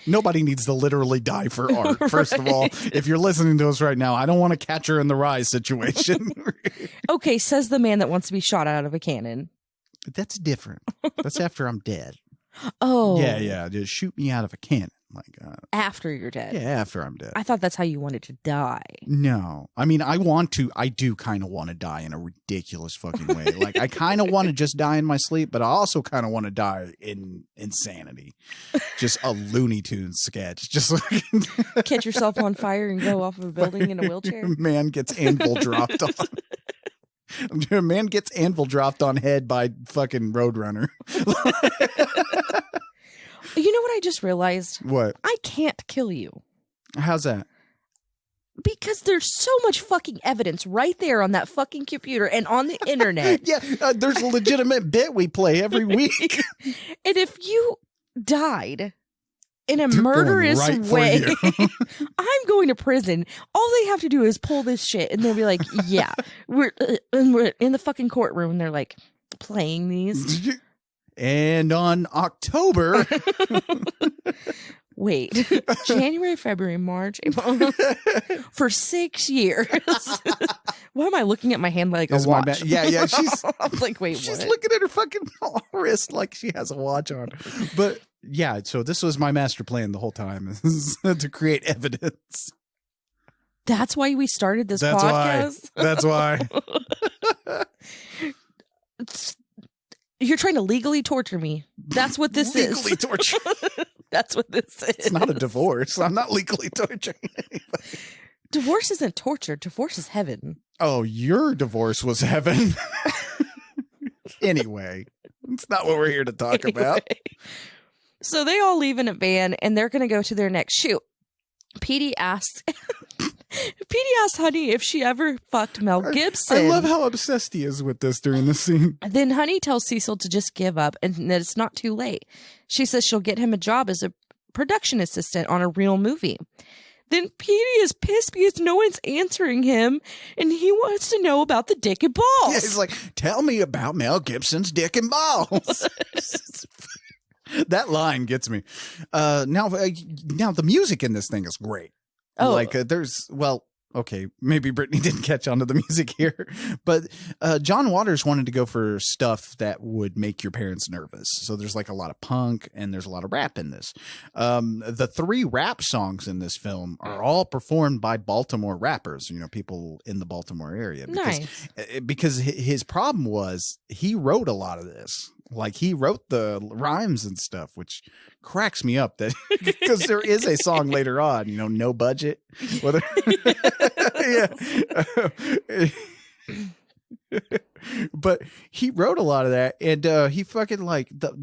Nobody needs to literally die for art. First of all, if you're listening to us right now, I don't want a Catcher in the Rye situation. Okay, says the man that wants to be shot out of a cannon. That's different. That's after I'm dead. Oh. Yeah. Just shoot me out of a cannon. Like after you're dead. Yeah, after I'm dead. I thought that's how you wanted to die. No. I mean, I do kind of want to die in a ridiculous fucking way. Like I kind of want to just die in my sleep, but I also kind of want to die in insanity. Just a Looney Tunes sketch. Just like catch yourself on fire and go off of a building in a wheelchair. Man gets anvil dropped on. A man gets anvil dropped on head by fucking Roadrunner. You know what I just realized? What? I can't kill you. How's that? Because there's so much fucking evidence right there on that fucking computer and on the internet. Yeah, there's a legitimate bit we play every week. And if you died in a murderous way, I'm going to prison. All they have to do is pull this shit, and they'll be like, "Yeah, we're in the fucking courtroom." And they're like playing these. And on October, wait, January, February, March, April, for 6 years. Why am I looking at my hand like a watch? Yeah. She's I'm like, wait, she's what? looking at her fucking wrist like she has a watch on. But yeah, so this was my master plan the whole time, to create evidence. That's why we started this podcast. That's why. You're trying to legally torture me. That's what this is. Legally torture. That's what this is. It's not a divorce. I'm not legally torturing anybody. Divorce isn't torture. Divorce is heaven. Oh, your divorce was heaven. Anyway, it's not what we're here to talk about. So they all leave in a van and they're going to go to their next shoot. Petey asks Honey if she ever fucked Mel Gibson. I love how obsessed he is with this during the scene. Then Honey tells Cecil to just give up and that it's not too late. She says she'll get him a job as a production assistant on a real movie. Then Petey is pissed because no one's answering him and he wants to know about the dick and balls. Yeah, he's like, tell me about Mel Gibson's dick and balls. That line gets me. Now the music in this thing is great. Oh, like okay, maybe Brittany didn't catch on to the music here, but John Waters wanted to go for stuff that would make your parents nervous. So there's like a lot of punk and there's a lot of rap in this. The 3 rap songs in this film are all performed by Baltimore rappers, people in the Baltimore area. Because his problem was he wrote a lot of this. Like he wrote the rhymes and stuff, which cracks me up that because there is a song later on, no budget. But he wrote a lot of that, and he fucking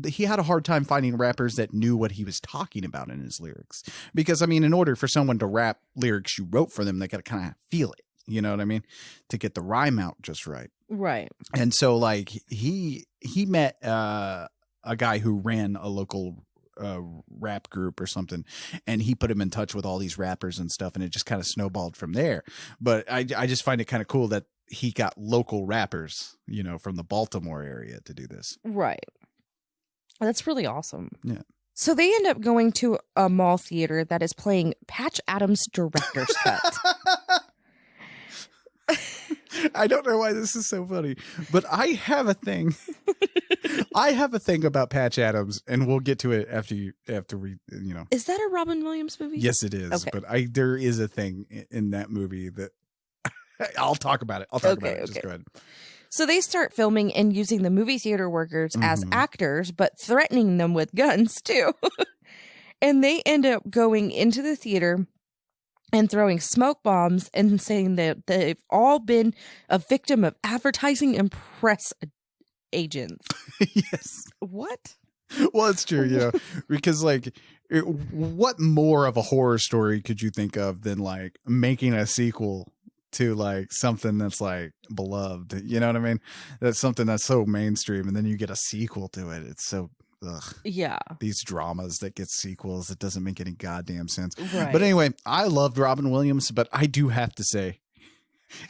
he had a hard time finding rappers that knew what he was talking about in his lyrics. Because in order for someone to rap lyrics you wrote for them, they got to kind of feel it. You know what I mean? To get the rhyme out just right. Right. And so he met a guy who ran a local rap group or something, and he put him in touch with all these rappers and stuff, and it just kind of snowballed from there. But I just find it kind of cool that he got local rappers, from the Baltimore area to do this. Right. That's really awesome. Yeah. So they end up going to a mall theater that is playing Patch Adams' director's cut. I don't know why this is so funny, but I have a thing. I have a thing about Patch Adams, and we'll get to it after we. Is that a Robin Williams movie? Yes, it is. Okay. But there is a thing in that movie that I'll talk about it. I'll talk about it. Just go ahead. So they start filming and using the movie theater workers as actors, but threatening them with guns too. And they end up going into the theater and throwing smoke bombs and saying that they've all been a victim of advertising and press agents. Yes. What? Well, it's true, because what more of a horror story could you think of than making a sequel to something that's beloved? You know what I mean? That's something that's so mainstream, and then you get a sequel to it. It's so ugh. Yeah. These dramas that get sequels, it doesn't make any goddamn sense. Right. But anyway, I loved Robin Williams, but I do have to say,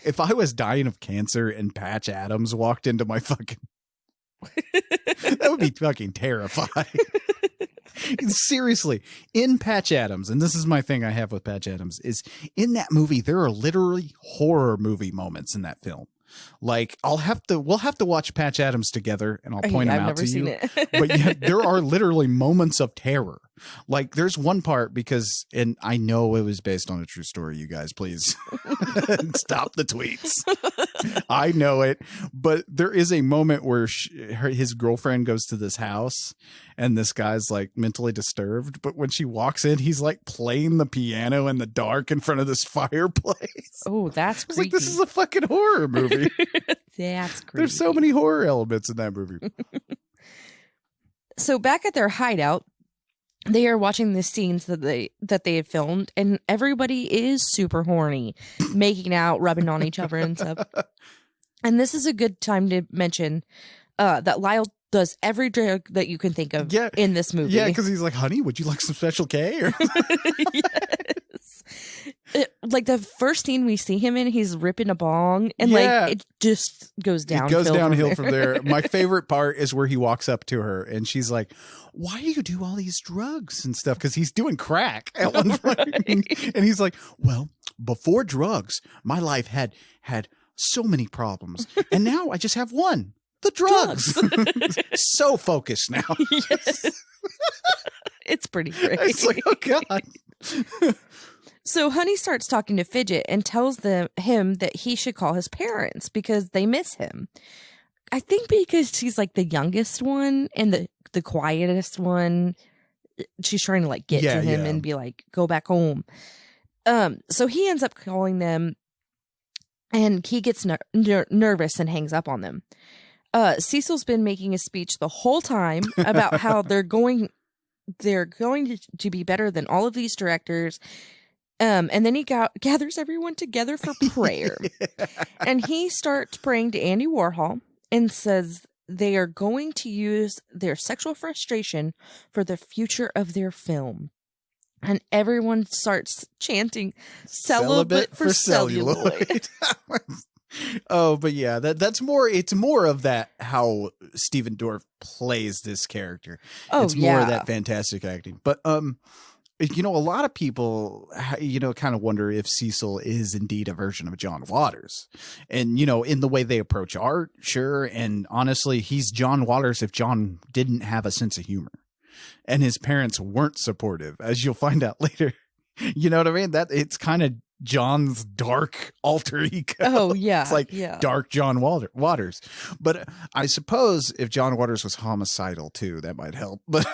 if I was dying of cancer and Patch Adams walked into my fucking that would be fucking terrifying. Seriously, in Patch Adams, and this is my thing I have with Patch Adams, is in that movie there are literally horror movie moments in that film. We'll have to watch Patch Adams together, and I'll point them out to you. But yet, there are literally moments of terror. There's one part and I know it was based on a true story. You guys, please stop the tweets. I know it, but there is a moment where his girlfriend goes to this house, and this guy's mentally disturbed. But when she walks in, he's playing the piano in the dark in front of this fireplace. Oh, that's creepy. This is a fucking horror movie. That's creepy. There's so many horror elements in that movie. So back at their hideout, they are watching the scenes that they have filmed, and everybody is super horny, making out, rubbing on each other and stuff. And this is a good time to mention that Lyle does every drug that you can think of in this movie. Yeah, because he's like, honey, would you like some Special K? Or yes. The first scene we see him in, he's ripping a bong, and it just goes downhill. It goes downhill from there. My favorite part is where he walks up to her, and she's like, why do you do all these drugs and stuff? Because he's doing crack at one point. Right. And he's like, well, before drugs, my life had so many problems, and now I just have one. The drugs. So focused now. Yes. It's pretty great. It's like, oh God. So Honey starts talking to Fidget and tells him that he should call his parents because they miss him. I think because she's like the youngest one and the quietest one. She's trying to like get to him and be like, go back home. So he ends up calling them and he gets nervous and hangs up on them. Cecil's been making a speech the whole time about how they're going to be better than all of these directors. And then he gathers everyone together for prayer. And he starts praying to Andy Warhol and says they are going to use their sexual frustration for the future of their film. And everyone starts chanting celibate for celluloid. Oh, but yeah, it's more of that how Stephen Dorff plays this character. Oh, it's more of that fantastic acting. But a lot of people, kind of wonder if Cecil is indeed a version of John Waters. And, in the way they approach art, sure. And honestly, he's John Waters if John didn't have a sense of humor. And his parents weren't supportive, as you'll find out later. You know what I mean? That it's kind of John's dark alter ego. Oh, yeah. It's like dark John Waters. But I suppose if John Waters was homicidal too, that might help. But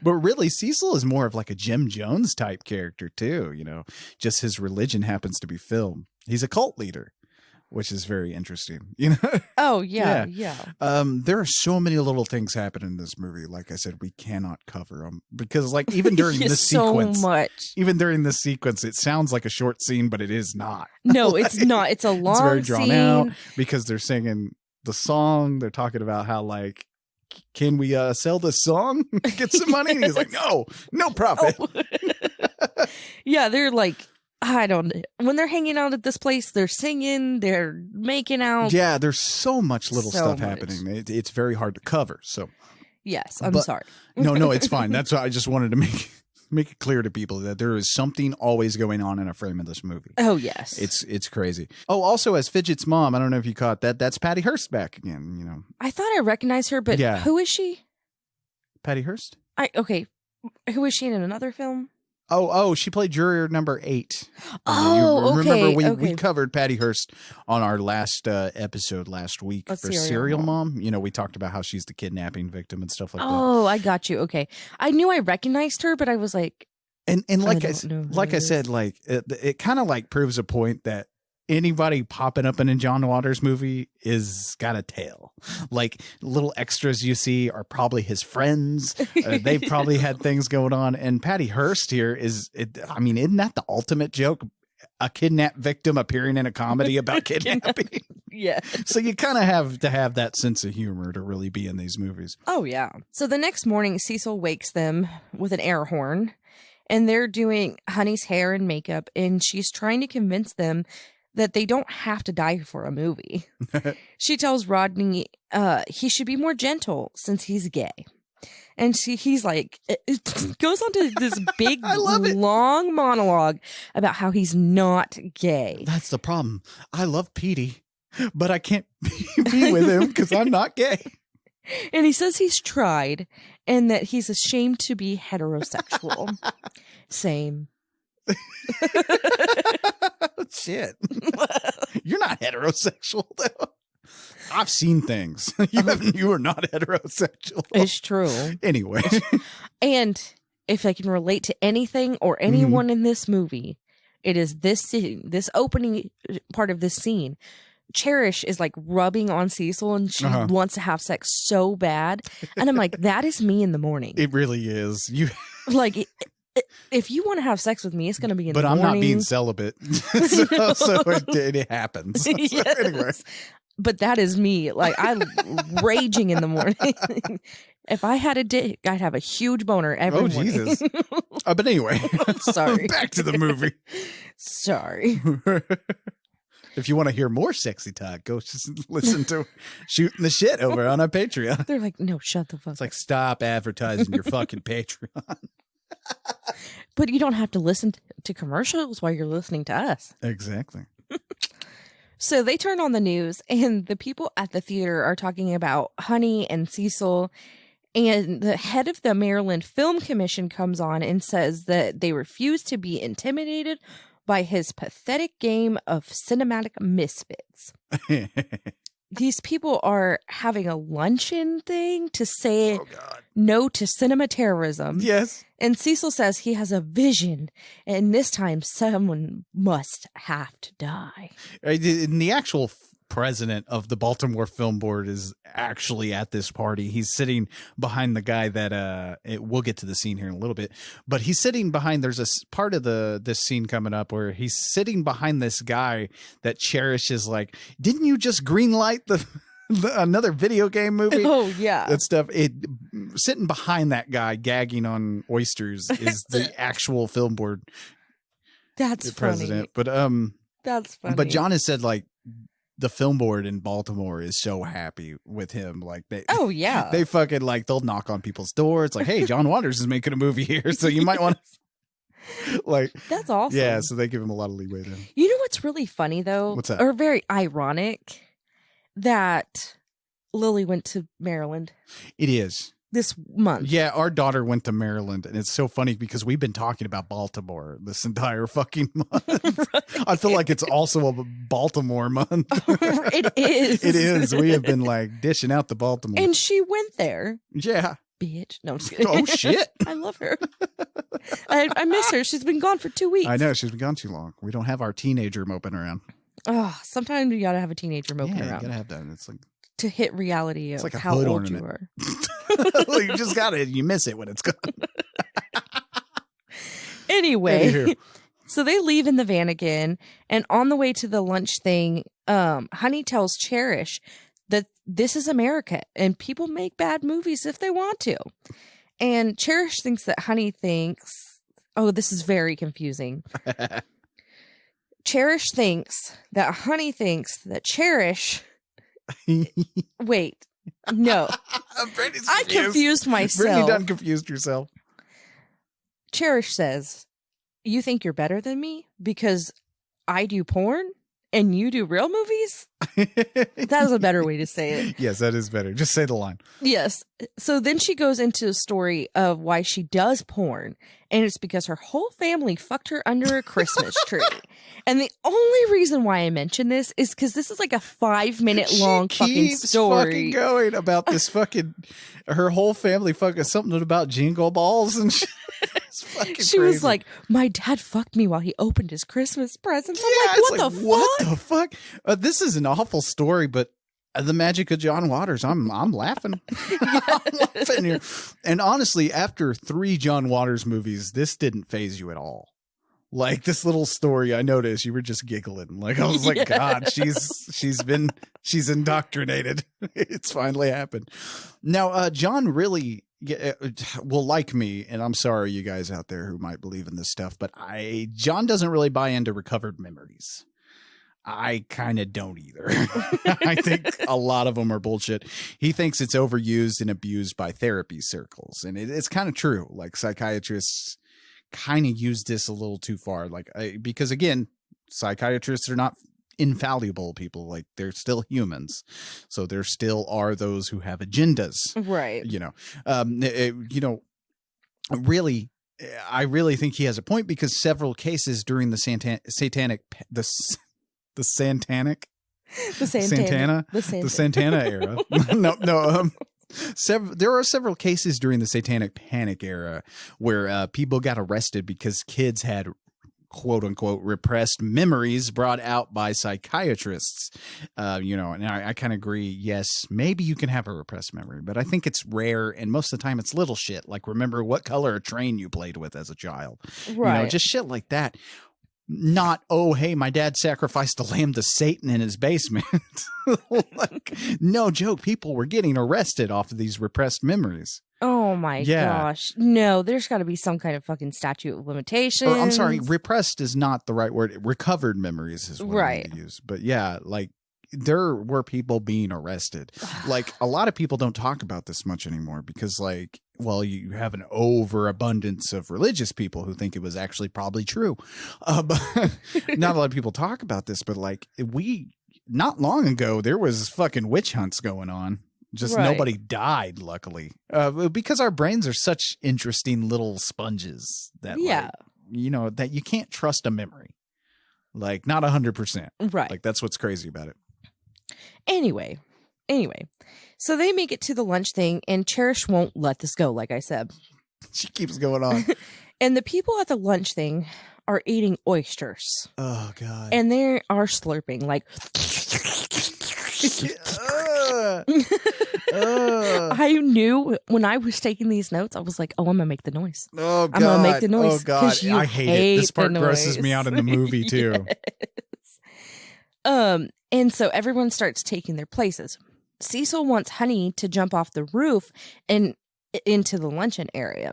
but really, Cecil is more of like a Jim Jones type character too. Just his religion happens to be film. He's a cult leader, which is very interesting. Oh, yeah. There are so many little things happen in this movie. Like I said, we cannot cover them because, like, even during this sequence, even during this sequence, it sounds like a short scene, but it is not. No, like, it's not. It's a long. It's very drawn out because they're singing the song. They're talking about how, like, can we sell this song, get some money? And he's like, no profit. Oh. Yeah, they're like. I don't know. When they're hanging out at this place, they're singing, they're making out. Yeah, there's so much little stuff happening. It's very hard to cover. So, yes, I'm sorry. No, it's fine. That's why I just wanted to make it clear to people that there is something always going on in a frame of this movie. Oh, yes. It's crazy. Oh, also as Fidget's mom, I don't know if you caught that. That's Patty Hearst back again, I thought I recognized her, but who is she? Patty Hearst? Okay. Who is she in another film? Oh, she played juror number 8. Oh, remember we covered Patty Hearst on our last episode last week for Serial Mom. We talked about how she's the kidnapping victim and stuff like that. Oh, I got you. Okay. I knew I recognized her, but I was like, and like I said, like it kind of like proves a point that anybody popping up in a John Waters movie is got a tail. Like little extras you see are probably his friends. They've probably had things going on. And Patty Hearst here isn't that the ultimate joke? A kidnapped victim appearing in a comedy about kidnapping. Yeah. So you kind of have to have that sense of humor to really be in these movies. Oh, yeah. So the next morning, Cecil wakes them with an air horn and they're doing Honey's hair and makeup. And she's trying to convince them that they don't have to die for a movie. She tells Rodney he should be more gentle since he's gay. And he's like, it goes on to this big, long monologue about how he's not gay. That's the problem. I love Petey, but I can't be with him because I'm not gay. And he says he's tried and that he's ashamed to be heterosexual. Same. Shit. You're not heterosexual though. I've seen things. You are not heterosexual. It's true. Anyway. And if I can relate to anything or anyone in this movie, it is this scene, this opening part of this scene. Cherish is like rubbing on Cecil and she wants to have sex so bad. And I'm like, that is me in the morning. It really is. You like if you want to have sex with me, it's going to be in the morning. But I'm not being celibate. so it happens. Yes. So anyway. But that is me. Like, I'm raging in the morning. If I had a dick, I'd have a huge boner every morning. Oh, Jesus. But anyway. Sorry. Back to the movie. Sorry. If you want to hear more sexy talk, go listen to Shooting the Shit over on our Patreon. They're like, no, shut the fuck up. It's like, stop advertising your fucking Patreon. But you don't have to listen to commercials while you're listening to us. Exactly. So they turn on the news and the people at the theater are talking about Honey and Cecil. And the head of the Maryland Film Commission comes on and says that they refuse to be intimidated by his pathetic game of cinematic misfits. These people are having a luncheon thing to say no to cinema terrorism. Yes. And Cecil says he has a vision, and this time someone must have to die. And the actual president of the Baltimore Film Board is actually at this party. He's sitting behind the guy that we'll get to the scene here in a little bit, but he's sitting behind, there's a part of this scene coming up where he's sitting behind this guy that Cherish is like, didn't you just greenlight another video game movie? Oh yeah, that stuff. Sitting behind that guy gagging on oysters is the actual film board. That's president. Funny. But that's funny. But John has said like, the film board in Baltimore is so happy with him. Like they fucking like, they'll knock on people's doors. Like, hey, John Waters is making a movie here. So you might want to like, that's awesome. Yeah. So they give him a lot of leeway then. You know, what's really funny though? What's that? Or very ironic that Lily went to Maryland. It is. This month. Yeah, our daughter went to Maryland, and it's so funny because we've been talking about Baltimore this entire fucking month. Right. I feel like it's also a Baltimore month. It is. It is. We have been like dishing out the Baltimore. And she went there. Yeah. Bitch. No, I'm just kidding. Oh, shit. I love her. I miss her. She's been gone for 2 weeks. I know. She's been gone too long. We don't have our teenager moping around. Oh, sometimes you got to have a teenager moping around. You got to have that. It's like to hit reality of like how old ornament. You are. You just got it. You miss it when it's gone. Anyway, so they leave in the van again, and on the way to the lunch thing, Honey tells Cherish that this is America and people make bad movies if they want to. And Cherish thinks that Honey thinks, oh, this is very confusing. Cherish thinks that Honey thinks that Cherish. Wait, no. I confused myself. Brittany done confused yourself. Cherish says, you think you're better than me because I do porn and you do real movies? That is a better way to say it. Yes, that is better. Just say the line. Yes. So then she goes into a story of why she does porn. And it's because her whole family fucked her under a Christmas tree. And the only reason why I mention this is because this is like a 5-minute long fucking story. Fucking going about this fucking, her whole family fucking something about jingle balls and shit. She was like, my dad fucked me while he opened his Christmas presents. I'm like, what the fuck? This is an awful story, but the magic of John Waters, I'm laughing. I'm laughing here. And honestly, after 3 John Waters movies, this didn't faze you at all. Like this little story, I noticed you were just giggling. Like I was like, God, she's indoctrinated. It's finally happened. Now, John really will like me, and I'm sorry, you guys out there who might believe in this stuff, but John doesn't really buy into recovered memories. I kind of don't either. I think a lot of them are bullshit. He thinks it's overused and abused by therapy circles, and it's kind of true. Like psychiatrists kind of use this a little too far, because again, psychiatrists are not infallible people. Like they're still humans, so there still are those who have agendas, right? Really, I really think he has a point, because several cases during the Santana era. There are several cases during the Satanic Panic era where people got arrested because kids had quote unquote repressed memories brought out by psychiatrists. And I kind of agree. Yes, maybe you can have a repressed memory, but I think it's rare. And most of the time it's little shit. Like remember what color train you played with as a child, right? Just shit like that. Not, oh, hey, my dad sacrificed a lamb to Satan in his basement. Like, no joke. People were getting arrested off of these repressed memories. Oh, my gosh. No, there's got to be some kind of fucking statute of limitations. I'm sorry. Repressed is not the right word. Recovered memories is what I need to use. But yeah, like there were people being arrested. Like a lot of people don't talk about this much anymore because like, well, you have an overabundance of religious people who think it was actually probably true. But not a lot of people talk about this, but like not long ago, there was fucking witch hunts going on. Just nobody died, luckily. Because our brains are such interesting little sponges that, that you can't trust a memory. Like, not 100%. Right. Like, that's what's crazy about it. Anyway. So they make it to the lunch thing, and Cherish won't let this go, like I said. She keeps going on. And the people at the lunch thing are eating oysters. Oh, God. And they are slurping, like... I knew when I was taking these notes, I was like, oh, I'm gonna make the noise. Oh, God. I'm gonna make the noise. Oh, God. I hate it. This part grosses me out in the movie, too. Yes. And so everyone starts taking their places. Cecil wants Honey to jump off the roof and into the luncheon area.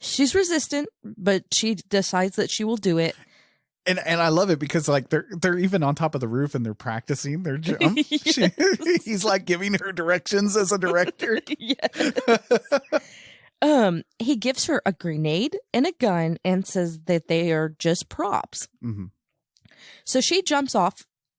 She's resistant, but she decides that she will do it. And I love it because like they're even on top of the roof and they're practicing their jump. Yes. He's like giving her directions as a director. Yes. He gives her a grenade and a gun and says that they are just props. Mm-hmm. So she jumps off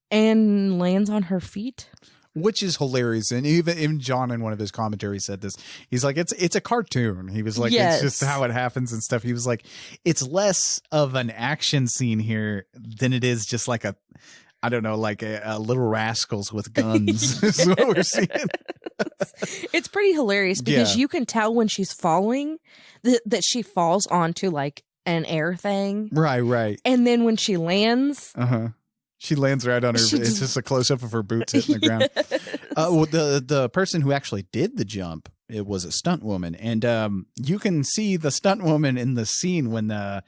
and lands on her feet. Which is hilarious. And even John in one of his commentaries said this. He's like, it's a cartoon. He was like, yes. It's just how it happens and stuff. He was like, it's less of an action scene here than it is just like a Little Rascals with guns. Yes. Is what we're seeing. It's pretty hilarious because you can tell when she's falling that she falls onto like an air thing. Right. And then when she lands. She lands right on her. It's just a close up of her boots hitting the ground. The person who actually did the jump, it was a stunt woman, and you can see the stunt woman in the scene when I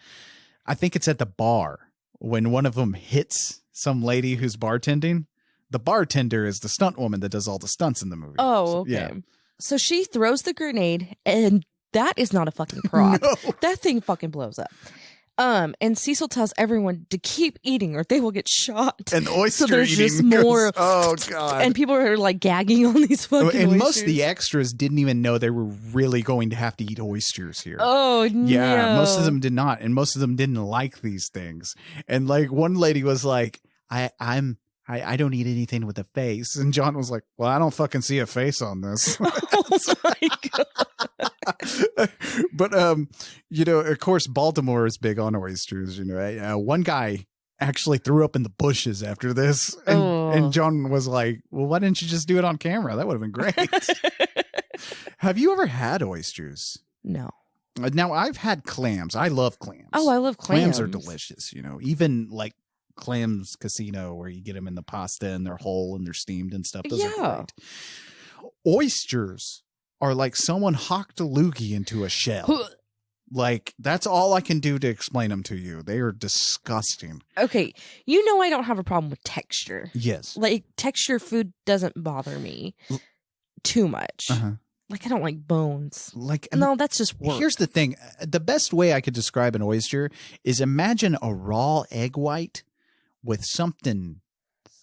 think it's at the bar when one of them hits some lady who's bartending. The bartender is the stunt woman that does all the stunts in the movie. Oh, okay. So she throws the grenade, and that is not a fucking prop. No. That thing fucking blows up. And Cecil tells everyone to keep eating or they will get shot. And oyster so there's eating just more. Oh, God. And people are like gagging on these fucking And oysters. most of the extras didn't even know they were really going to have to eat oysters here. Oh, no. Yeah, most of them did not. And most of them didn't like these things. And like one lady was like, I don't eat anything with a face. And John was like, well, I don't fucking see a face on this. Oh, my God. But of course Baltimore is big on oysters. One guy actually threw up in the bushes after this, and John was like, well, why didn't you just do it on camera? That would have been great. Have you ever had oysters? No. Now I've had clams. I love clams. Oh, I love clams. Clams are delicious. Even like Clams Casino, where you get them in the pasta and they're whole and they're steamed and stuff. Those are great. Oysters are like someone hocked a loogie into a shell. Like, that's all I can do to explain them to you. They are disgusting. Okay. I don't have a problem with texture. Yes. Like, texture food doesn't bother me too much. Like, I don't like bones. Like, no, that's just work. Here's the thing. The best way I could describe an oyster is imagine a raw egg white with something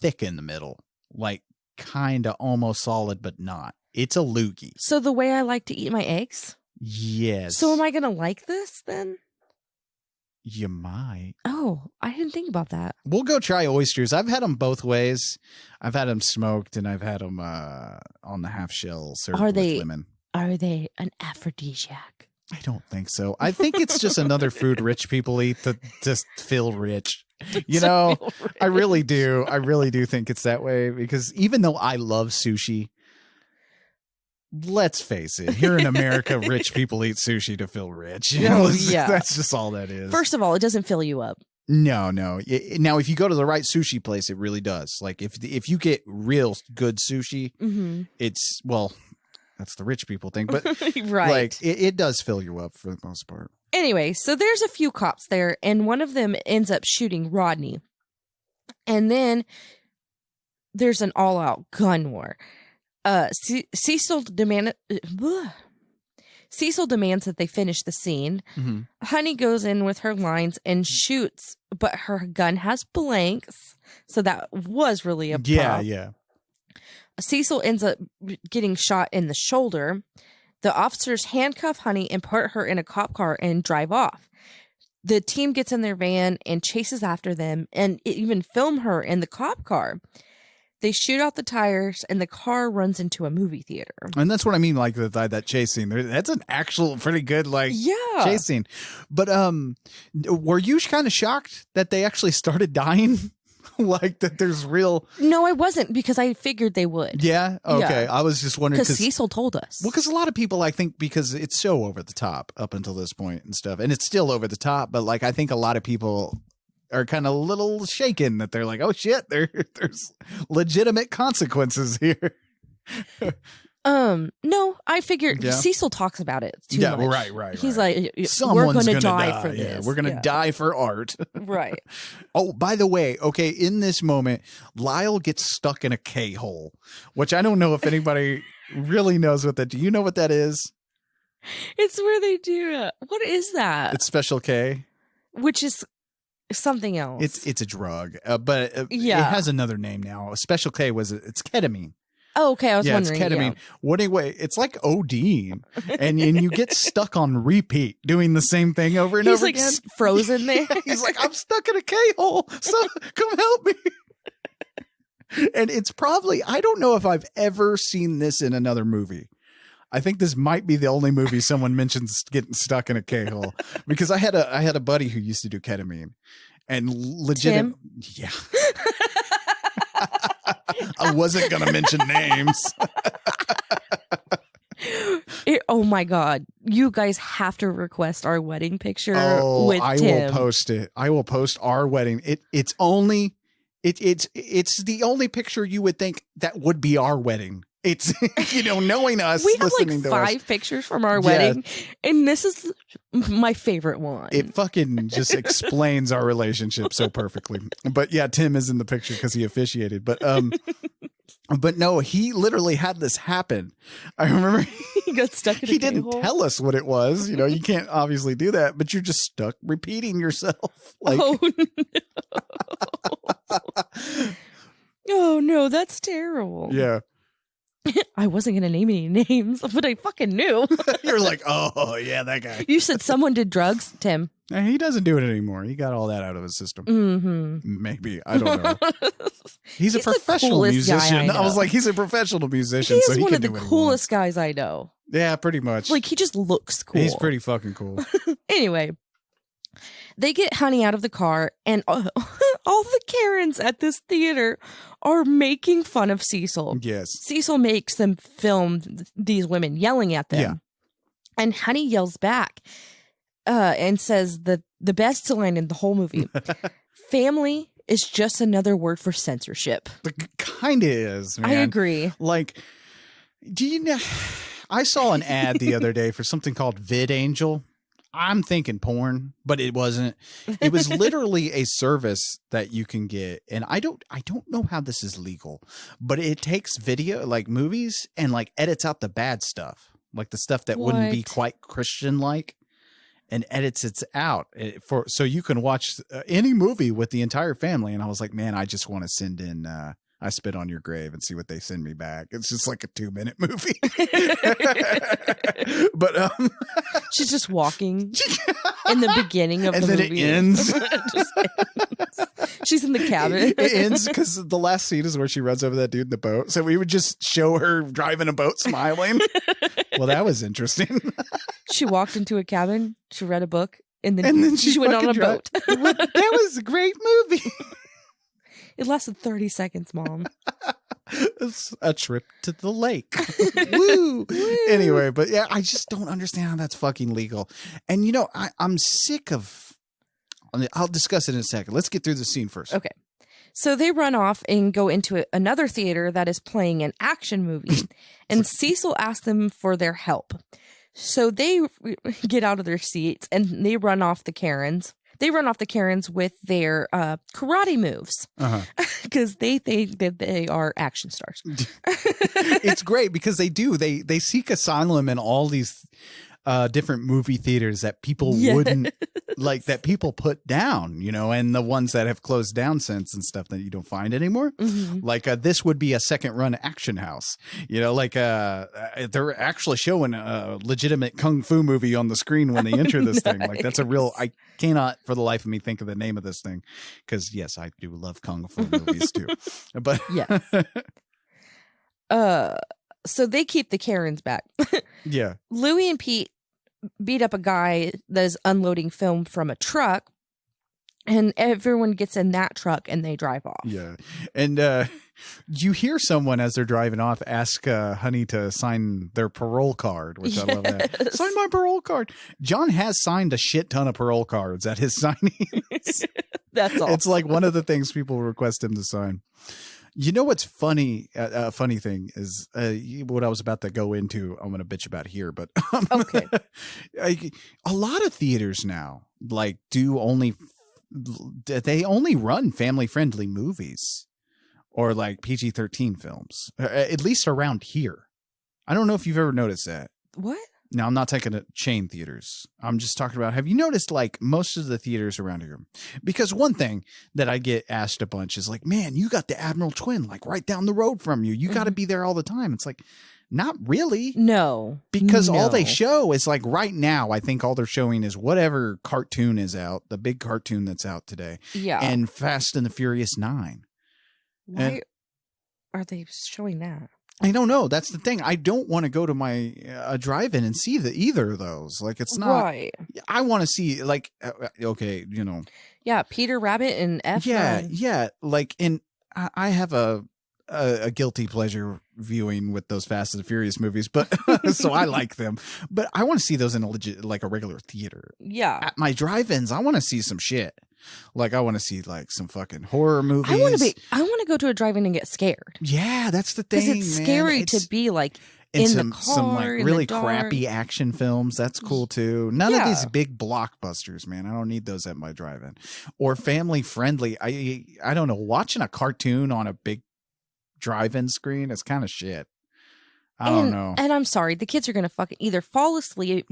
thick in the middle. Like, kind of almost solid, but not. It's a loogie. So the way I like to eat my eggs? Yes. So am I going to like this then? You might. Oh, I didn't think about that. We'll go try oysters. I've had them both ways. I've had them smoked and I've had them on the half shell served with lemon. Are they an aphrodisiac? I don't think so. I think it's just another food rich people eat to just feel rich. I really do. I really do think it's that way because even though I love sushi, let's face it, here in America, rich people eat sushi to feel rich. That's just all that is. First of all, it doesn't fill you up. No. Now, if you go to the right sushi place, it really does. Like if you get real good sushi, it's, well, that's the rich people thing, but right. Like it does fill you up for the most part. Anyway, so there's a few cops there, and one of them ends up shooting Rodney. And then there's an all-out gun war. Cecil demands that they finish the scene. Honey goes in with her lines and shoots, but her gun has blanks, so that was really a prop. Yeah. Cecil ends up getting shot in the shoulder. The officers handcuff Honey and put her in a cop car and drive off. The team gets in their van and chases after them and even film her in the cop car. They shoot out the tires, and the car runs into a movie theater. And that's what I mean, like that chase scene. That's an actual pretty good chase scene. But were you kind of shocked that they actually started dying? Like that there's real... No, I wasn't, because I figured they would. Yeah? Okay. Yeah. I was just wondering. Because Cecil told us. Well, because a lot of people, I think, because it's so over the top up until this point and stuff. And it's still over the top, but like I think a lot of people are kind of a little shaken that they're like, oh shit, there's legitimate consequences here. No, I figured Cecil talks about it too much. Right. He's like, someone's we're gonna die for this. Yeah, we're gonna die for art. Right. Oh, by the way, okay, in this moment, Lyle gets stuck in a K-hole, which I don't know if anybody really knows what that. Do you know what that is? It's where they do it. What is that? It's Special K. Which is something else. It's a drug, but it has another name now. Special K it's ketamine. Oh, okay. I was wondering. It's ketamine. What anyway? It's like ODing, and you get stuck on repeat doing the same thing over and over again. He's like frozen there. He's like, I'm stuck in a K-hole, so come help me. And it's probably, I don't know if I've ever seen this in another movie. I think this might be the only movie someone mentions getting stuck in a K-hole, because I had a buddy who used to do ketamine, and legit, yeah. I wasn't gonna mention names. Oh my god! You guys have to request our wedding picture. Oh, I will post it. I will post our wedding. It's the only picture you would think that would be our wedding. It's knowing us. We have like 5 pictures from our wedding, and this is my favorite one. It fucking just explains our relationship so perfectly. But yeah, Tim is in the picture because he officiated. But no, he literally had this happen. I remember he got stuck in a He didn't tell us what it was. You can't obviously do that, but you're just stuck repeating yourself. Like, oh no. Oh no, that's terrible. Yeah. I wasn't going to name any names, but I fucking knew. You're like, oh, yeah, that guy. You said someone did drugs, Tim. He doesn't do it anymore. He got all that out of his system. Mm-hmm. Maybe. I don't know. He's a professional musician. I was like, he's a professional musician. He's so he one can of the do coolest guys I know. Yeah, pretty much. Like, he just looks cool. He's pretty fucking cool. Anyway, they get Honey out of the car, and all the Karens at this theater are making fun of Cecil. Yes. Cecil makes them film these women yelling at them. Yeah. And Honey yells back and says the best line in the whole movie. Family is just another word for censorship. It kind of is, man. I agree. Like, do you know? I saw an ad the other day for something called VidAngel. I'm thinking porn, but it wasn't. It was literally a service that you can get, and I don't know how this is legal, but it takes video, like movies, and like edits out the bad stuff, like the stuff that wouldn't be quite Christian-like, and edits it out so you can watch any movie with the entire family. And I was like, man, I just want to send in I Spit on Your Grave and see what they send me back. It's just like a 2-minute movie. But she's just walking in the beginning of the movie. And then it ends. She's in the cabin. It ends because the last scene is where she runs over that dude in the boat. So we would just show her driving a boat smiling. Well, that was interesting. She walked into a cabin. She read a book. And then she went on a boat. That was a great movie. It lasted 30 seconds, Mom. It's a trip to the lake. Woo! Anyway, but yeah, I just don't understand how that's fucking legal. And I'm sick of... I'll discuss it in a second. Let's get through the scene first. Okay. So they run off and go into another theater that is playing an action movie. And Cecil asks them for their help. So they get out of their seats and they run off the Karens. They run off the Karens with their karate moves because they think that they are action stars. It's great because they do. They seek asylum in all these different movie theaters that people wouldn't like, that people put down, you know, and the ones that have closed down since and stuff that you don't find anymore. Like this would be a second run action house, you know, like they're actually showing a legitimate kung fu movie on the screen when they enter this thing. Like that's a real, I cannot for the life of me think of the name of this thing, because yes, I do love kung fu movies too. But yeah. So they keep the Karens back. Yeah. Louie and Pete beat up a guy that is unloading film from a truck, and everyone gets in that truck and they drive off. Yeah. And you hear someone as they're driving off ask Honey to sign their parole card, which I love that. Sign my parole card. John has signed a shit ton of parole cards at his signings. That's all. It's like one of the things people request him to sign. You know what's funny? A funny thing is what I was about to go into. I'm going to bitch about here, but okay. A lot of theaters now they only run family friendly movies or like PG-13 films, at least around here. I don't know if you've ever noticed that. What? Now, I'm not taking chain theaters. I'm just talking about, have you noticed like most of the theaters around here? Because one thing that I get asked a bunch is like, man, you got the Admiral Twin like right down the road from you. You got to be there all the time. It's like, not really. No. Because all they show is like right now, I think all they're showing is whatever cartoon is out, the big cartoon that's out today. Yeah. And Fast and the Furious 9. Why are they showing that? I don't know. That's the thing. I don't want to go to my drive-in and see either of those. Like, it's not. Right. I want to see, like, okay, you know. Yeah, Peter Rabbit and F9. Yeah. Like, I have a guilty pleasure viewing with those Fast and the Furious movies, but so I like them. But I want to see those in a regular theater. Yeah. At my drive-ins, I want to see some shit. Like, I want to see like some fucking horror movies. I want to go to a drive-in and get scared. Yeah, that's the thing. Because it's scary to be like in the car, some like really crappy action films. That's cool too. None of these big blockbusters, man. I don't need those at my drive-in. Or family friendly. I don't know. Watching a cartoon on a big drive-in screen is kind of shit. I don't know. And I'm sorry, the kids are going to fucking either fall asleep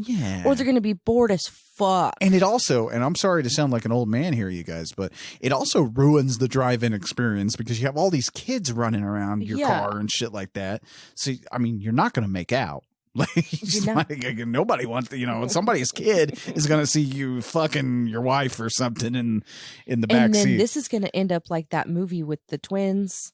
or they're going to be bored as fuck. And it also, and I'm sorry to sound like an old man here, you guys, but it also ruins the drive-in experience because you have all these kids running around your car and shit like that. So, I mean, you're not going to make out. Like, nobody wants, somebody's kid is going to see you fucking your wife or something in the back seat. And then this is going to end up like that movie with the twins.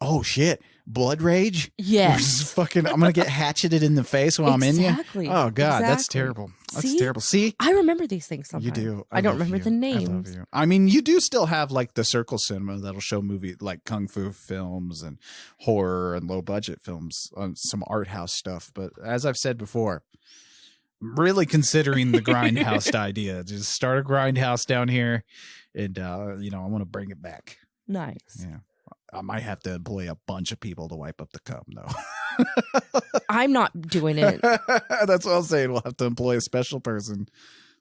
Oh shit! Blood rage. Yes. Fucking. I'm gonna get hatcheted in the face while I'm in you. Oh god, that's terrible. That's terrible. See, I remember these things sometimes. You do. I don't remember the names. I love you. I mean, you do still have like the Circle Cinema that'll show movie like kung fu films and horror and low budget films, some art house stuff. But as I've said before, I'm really considering the grindhouse idea. Just start a grindhouse down here, and I want to bring it back. Nice. Yeah. I might have to employ a bunch of people to wipe up the cum, though. I'm not doing it. That's what I'm saying. We'll have to employ a special person.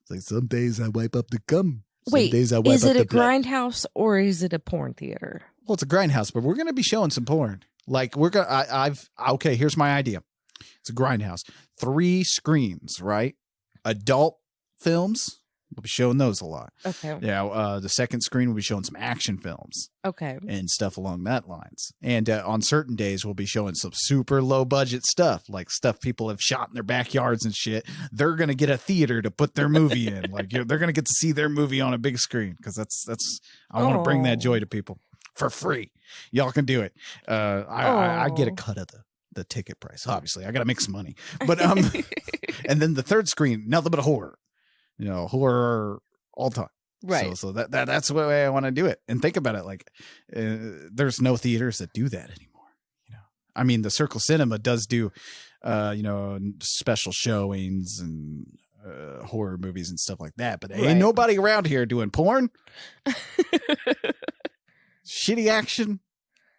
It's like some days I wipe up the cum. Wait, is it a grindhouse or is it a porn theater? Well, it's a grindhouse, but we're going to be showing some porn. Like okay, here's my idea. It's a grindhouse. 3 screens, right? Adult films. We'll be showing those a lot. Okay. Yeah. The second screen will be showing some action films. Okay. And stuff along that lines. And on certain days, we'll be showing some super low budget stuff, like stuff people have shot in their backyards and shit. They're going to get a theater to put their movie in. Like they're going to get to see their movie on a big screen because I want to bring that joy to people for free. Y'all can do it. I get a cut of the ticket price. Obviously, I got to make some money. But and then the third screen, nothing but horror. Horror all time. Right. So that's the way I want to do it. And think about it. Like, there's no theaters that do that anymore. I mean, the Circle Cinema does do, special showings and horror movies and stuff like that. But ain't nobody around here doing porn, shitty action,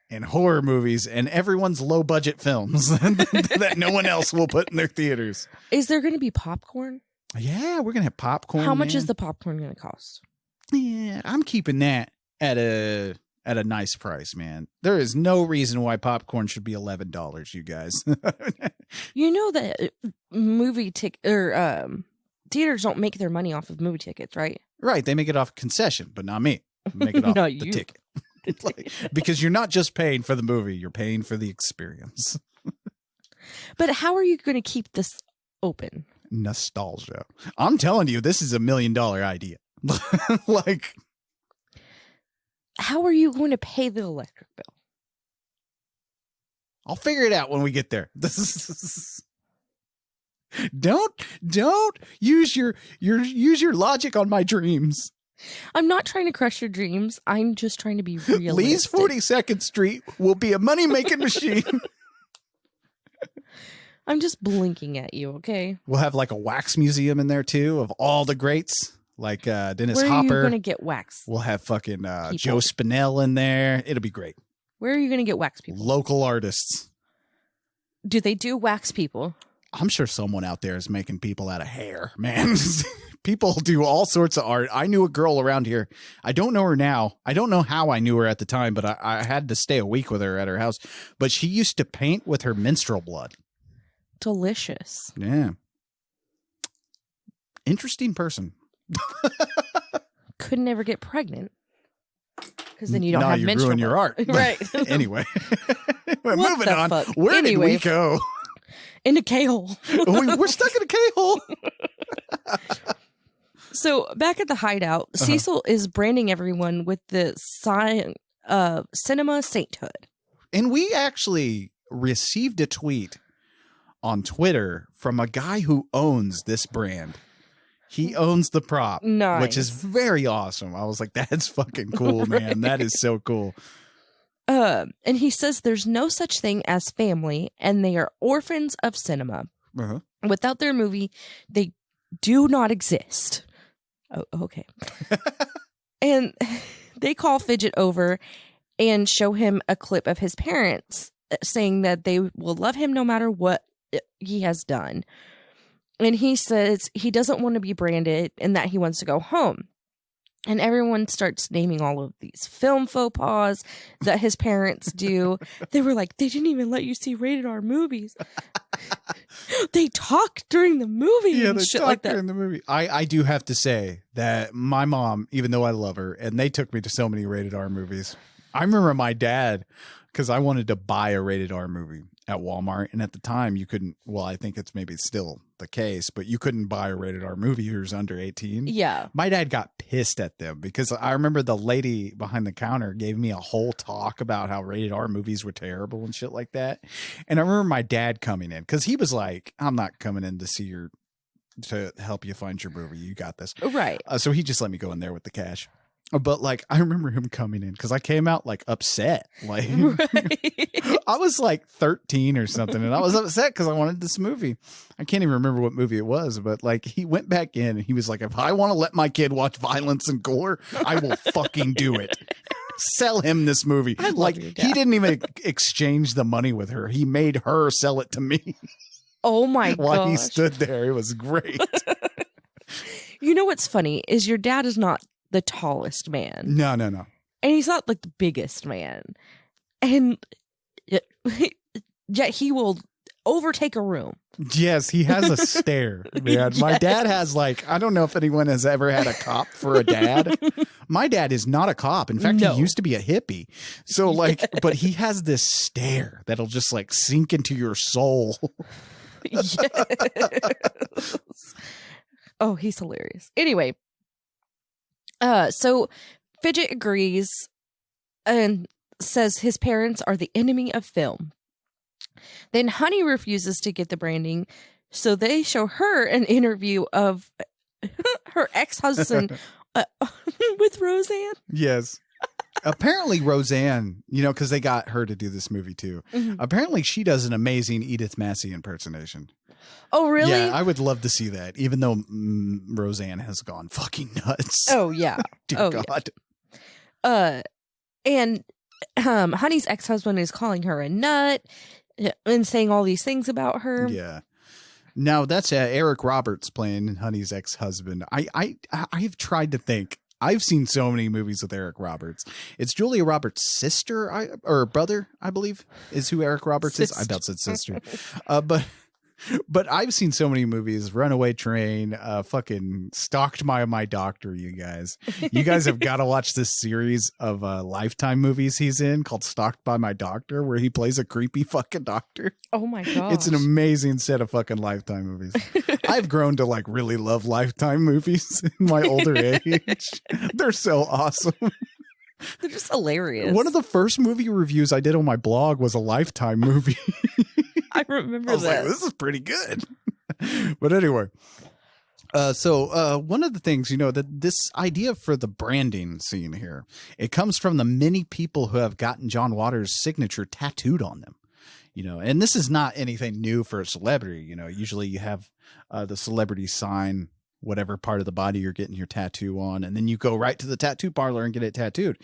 and horror movies, and everyone's low budget films that no one else will put in their theaters. Is there going to be popcorn? Yeah, we're going to have popcorn. How much is the popcorn going to cost? Yeah, I'm keeping that at a at a nice price, man. There is no reason why popcorn should be $11, you guys. You know that movie theaters don't make their money off of movie tickets, right? Right. They make it off concession, but not me. Make it off Not the you. ticket. Because you're not just paying for the movie, you're paying for the experience. But how are you going to keep this open? Nostalgia. I'm telling you, this is $1 million idea. Like, how are you going to pay the electric bill? I'll figure it out when we get there. Don't use your logic on my dreams. I'm not trying to crush your dreams. I'm just trying to be realistic. Lee's 42nd Street will be a money-making machine. I'm just blinking at you, okay? We'll have like a wax museum in there too of all the greats, like Dennis Where Hopper. Where are you going to get wax? We'll have fucking Joe Spinell in there. It'll be great. Where are you going to get wax people? Local artists. Do they do wax people? I'm sure someone out there is making people out of hair, man. People do all sorts of art. I knew a girl around here. I don't know her now. I don't know how I knew her at the time, but I had to stay a week with her at her house. But she used to paint with her menstrual blood. Delicious. Yeah. Interesting person. Could never get pregnant. Because then you don't have menstrual ruin your art. Right. Anyway. Moving on. Fuck? Where did we go? In a K-hole. We're stuck in a K-hole. So back at the hideout, Cecil is branding everyone with the sign of cinema sainthood. And we actually received a tweet on Twitter from a guy who owns this brand. He owns the prop, which is very awesome. I was like, that's fucking cool, man. Right. That is so cool. And he says there's no such thing as family, and they are orphans of cinema. Without their movie, they do not exist. Oh, okay. And they call Fidget over and show him a clip of his parents saying that they will love him no matter what he has done. And he says he doesn't want to be branded and that he wants to go home. And everyone starts naming all of these film faux pas that his parents do. They were like, they didn't even let you see rated R movies. They talk during the movie. Yeah, and they shit talk like that. during the movie. I do have to say that my mom, even though I love her, and they took me to so many rated R movies. I remember my dad, because I wanted to buy a rated R movie at Walmart. And at the time you couldn't, well, I think it's maybe still the case, but you couldn't buy a rated R movie who was under 18. Yeah. My dad got pissed at them because I remember the lady behind the counter gave me a whole talk about how rated R movies were terrible and shit like that. And I remember my dad coming in because he was like, I'm not coming in to help you find your movie. You got this. Right. So he just let me go in there with the cash. But like, I remember him coming in because I came out like upset. Like, right. I was like 13 or something, and I was upset because I wanted this movie. I can't even remember what movie it was, but like, he went back in and he was like, if I want to let my kid watch violence and gore, I will fucking do it. Sell him this movie. Like, he didn't even exchange the money with her. He made her sell it to me. Oh my god! While he stood there, it was great. You know what's funny is your dad is not the tallest man. No. And he's not like the biggest man. And yet he will overtake a room. Yes, he has a stare, man. Yes. My dad has like, I don't know if anyone has ever had a cop for a dad. My dad is not a cop. In fact, he used to be a hippie. So like, but he has this stare that'll just like sink into your soul. Yes. Oh, he's hilarious. Anyway. So Fidget agrees and says his parents are the enemy of film. Then Honey refuses to get the branding, so they show her an interview of her ex-husband with Roseanne. Yes. Apparently Roseanne, you know, because they got her to do this movie too. Mm-hmm. Apparently she does an amazing Edith Massey impersonation. Oh, really? Yeah, I would love to see that, even though Roseanne has gone fucking nuts. Oh, yeah. Dear God. Yeah. And Honey's ex-husband is calling her a nut and saying all these things about her. Yeah. Now, that's Eric Roberts playing Honey's ex-husband. I've tried to think I've seen so many movies with Eric Roberts. It's Julia Roberts' sister, or brother, I believe, is who Eric Roberts is. I about said sister. But I've seen so many movies. Runaway Train, fucking Stalked by My Doctor, you guys. You guys have got to watch this series of Lifetime movies he's in called Stalked by My Doctor, where he plays a creepy fucking doctor. Oh my god. It's an amazing set of fucking Lifetime movies. I've grown to like really love Lifetime movies in my older age. They're so awesome. They're just hilarious. One of the first movie reviews I did on my blog was a Lifetime movie. I remember I was that. like, this is pretty good. But anyway, so one of the things, that this idea for the branding scene here, it comes from the many people who have gotten John Waters' signature tattooed on them. And this is not anything new for a celebrity. Usually you have the celebrity sign whatever part of the body you're getting your tattoo on, and then you go right to the tattoo parlor and get it tattooed.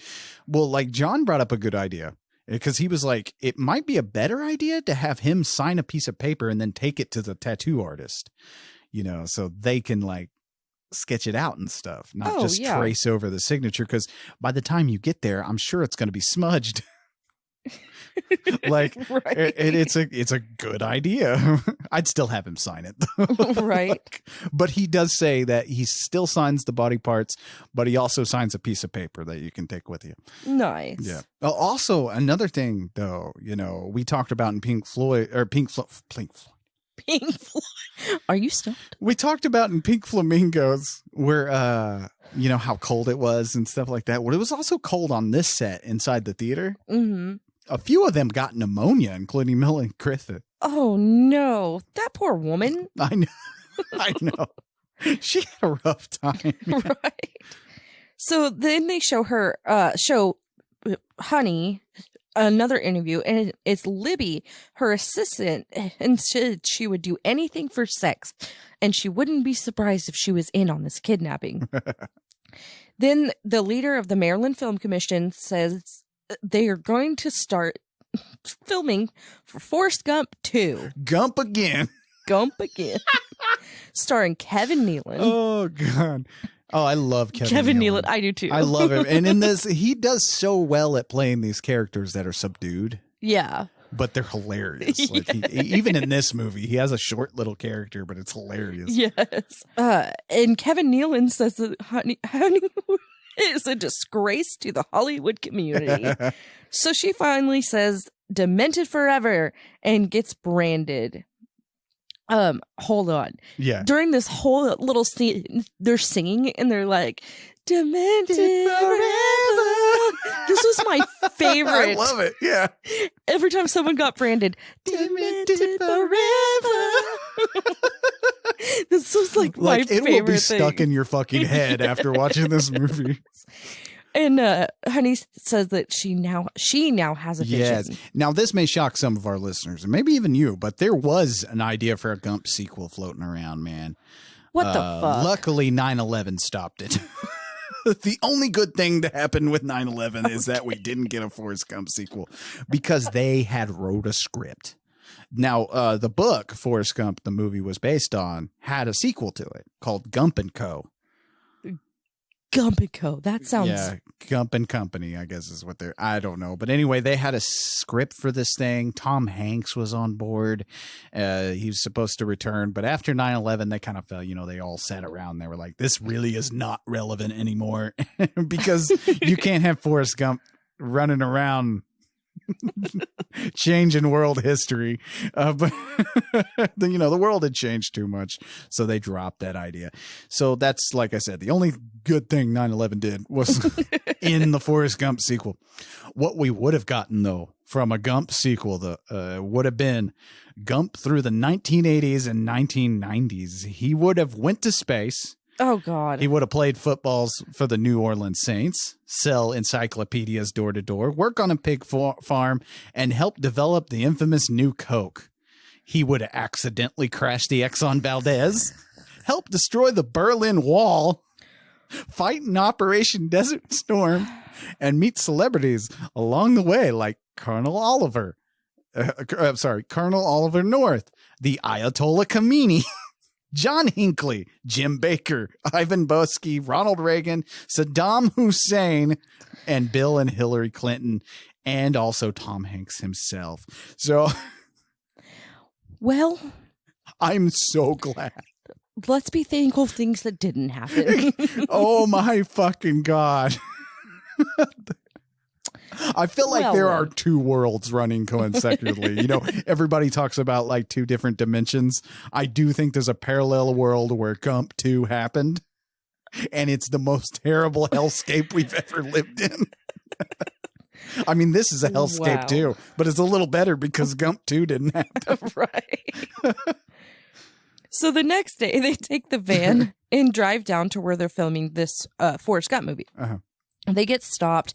Well, like John brought up a good idea, because he was like, it might be a better idea to have him sign a piece of paper and then take it to the tattoo artist, so they can like sketch it out and stuff, not trace over the signature. Because by the time you get there, I'm sure it's going to be smudged. Like, right. It's a good idea. I'd still have him sign it though. Right. But he does say that he still signs the body parts, but he also signs a piece of paper that you can take with you. Nice. Yeah. Also, another thing though, we talked about in Pink Floyd. Are you stumped? We talked about in Pink Flamingos where how cold it was and stuff like that. Well, it was also cold on this set inside the theater. Mm-hmm. A few of them got pneumonia, including Millie Griffith. Oh no, that poor woman. I know. She had a rough time. Right. So then they show her, Honey, another interview, and it's Libby, her assistant, and said she would do anything for sex, and she wouldn't be surprised if she was in on this kidnapping. Then the leader of the Maryland Film Commission says they are going to start filming for Forrest Gump 2. Gump again. Starring Kevin Nealon. Oh, God. Oh, I love Kevin Nealon. I do too. I love him. And in this, he does so well at playing these characters that are subdued. Yeah. But they're hilarious. Yes. Like even in this movie, he has a short little character, but it's hilarious. Yes. And Kevin Nealon says that Honey is a disgrace to the Hollywood community. So she finally says, "Demented forever," and gets branded. Hold on. Yeah. During this whole little scene, they're singing and they're like, "Demented forever." This was my favorite. I love it. Yeah. Every time someone got branded, "Demented forever." This was like my favorite thing. It will be stuck in your fucking head after watching this movie. And Honey says that she now has a vision. Yes. Now this may shock some of our listeners, and maybe even you, but there was an idea for a Gump sequel floating around, man. What the fuck? Luckily, 9/11 stopped it. The only good thing to happen with 9/11 is that we didn't get a Forrest Gump sequel because they had wrote a script. Now, the book Forrest Gump, the movie was based on, had a sequel to it called Gump and Co. Gump and Co. That sounds... Yeah, Gump and Company, I guess is what they're... I don't know. But anyway, they had a script for this thing. Tom Hanks was on board. He was supposed to return. But after 9/11, they kind of felt, they all sat around and they were like, this really is not relevant anymore. Because you can't have Forrest Gump running around changing world history. But the world had changed too much, so they dropped that idea. So that's, like I said, the only good thing 9/11 did was in the Forrest Gump sequel. What we would have gotten though from a Gump sequel would have been Gump through the 1980s and 1990s. He would have went to space. Oh, God. He would have played footballs for the New Orleans Saints, sell encyclopedias door to door, work on a pig farm, and help develop the infamous New Coke. He would have accidentally crashed the Exxon Valdez, help destroy the Berlin Wall, fight in Operation Desert Storm, and meet celebrities along the way like Colonel Oliver North, the Ayatollah Khomeini, John Hinckley, Jim Baker, Ivan Boesky, Ronald Reagan, Saddam Hussein, and Bill and Hillary Clinton, and also Tom Hanks himself. So, well, I'm so glad. Let's be thankful things that didn't happen. Oh my fucking God. I feel like there are two worlds running consecutively. You know, everybody talks about like two different dimensions. I do think there's a parallel world where Gump 2 happened, and it's the most terrible hellscape we've ever lived in. I mean, this is a hellscape too, but it's a little better because Gump 2 didn't happen. Right. So the next day, they take the van and drive down to where they're filming this Forrest Gump movie. Uh-huh. They get stopped,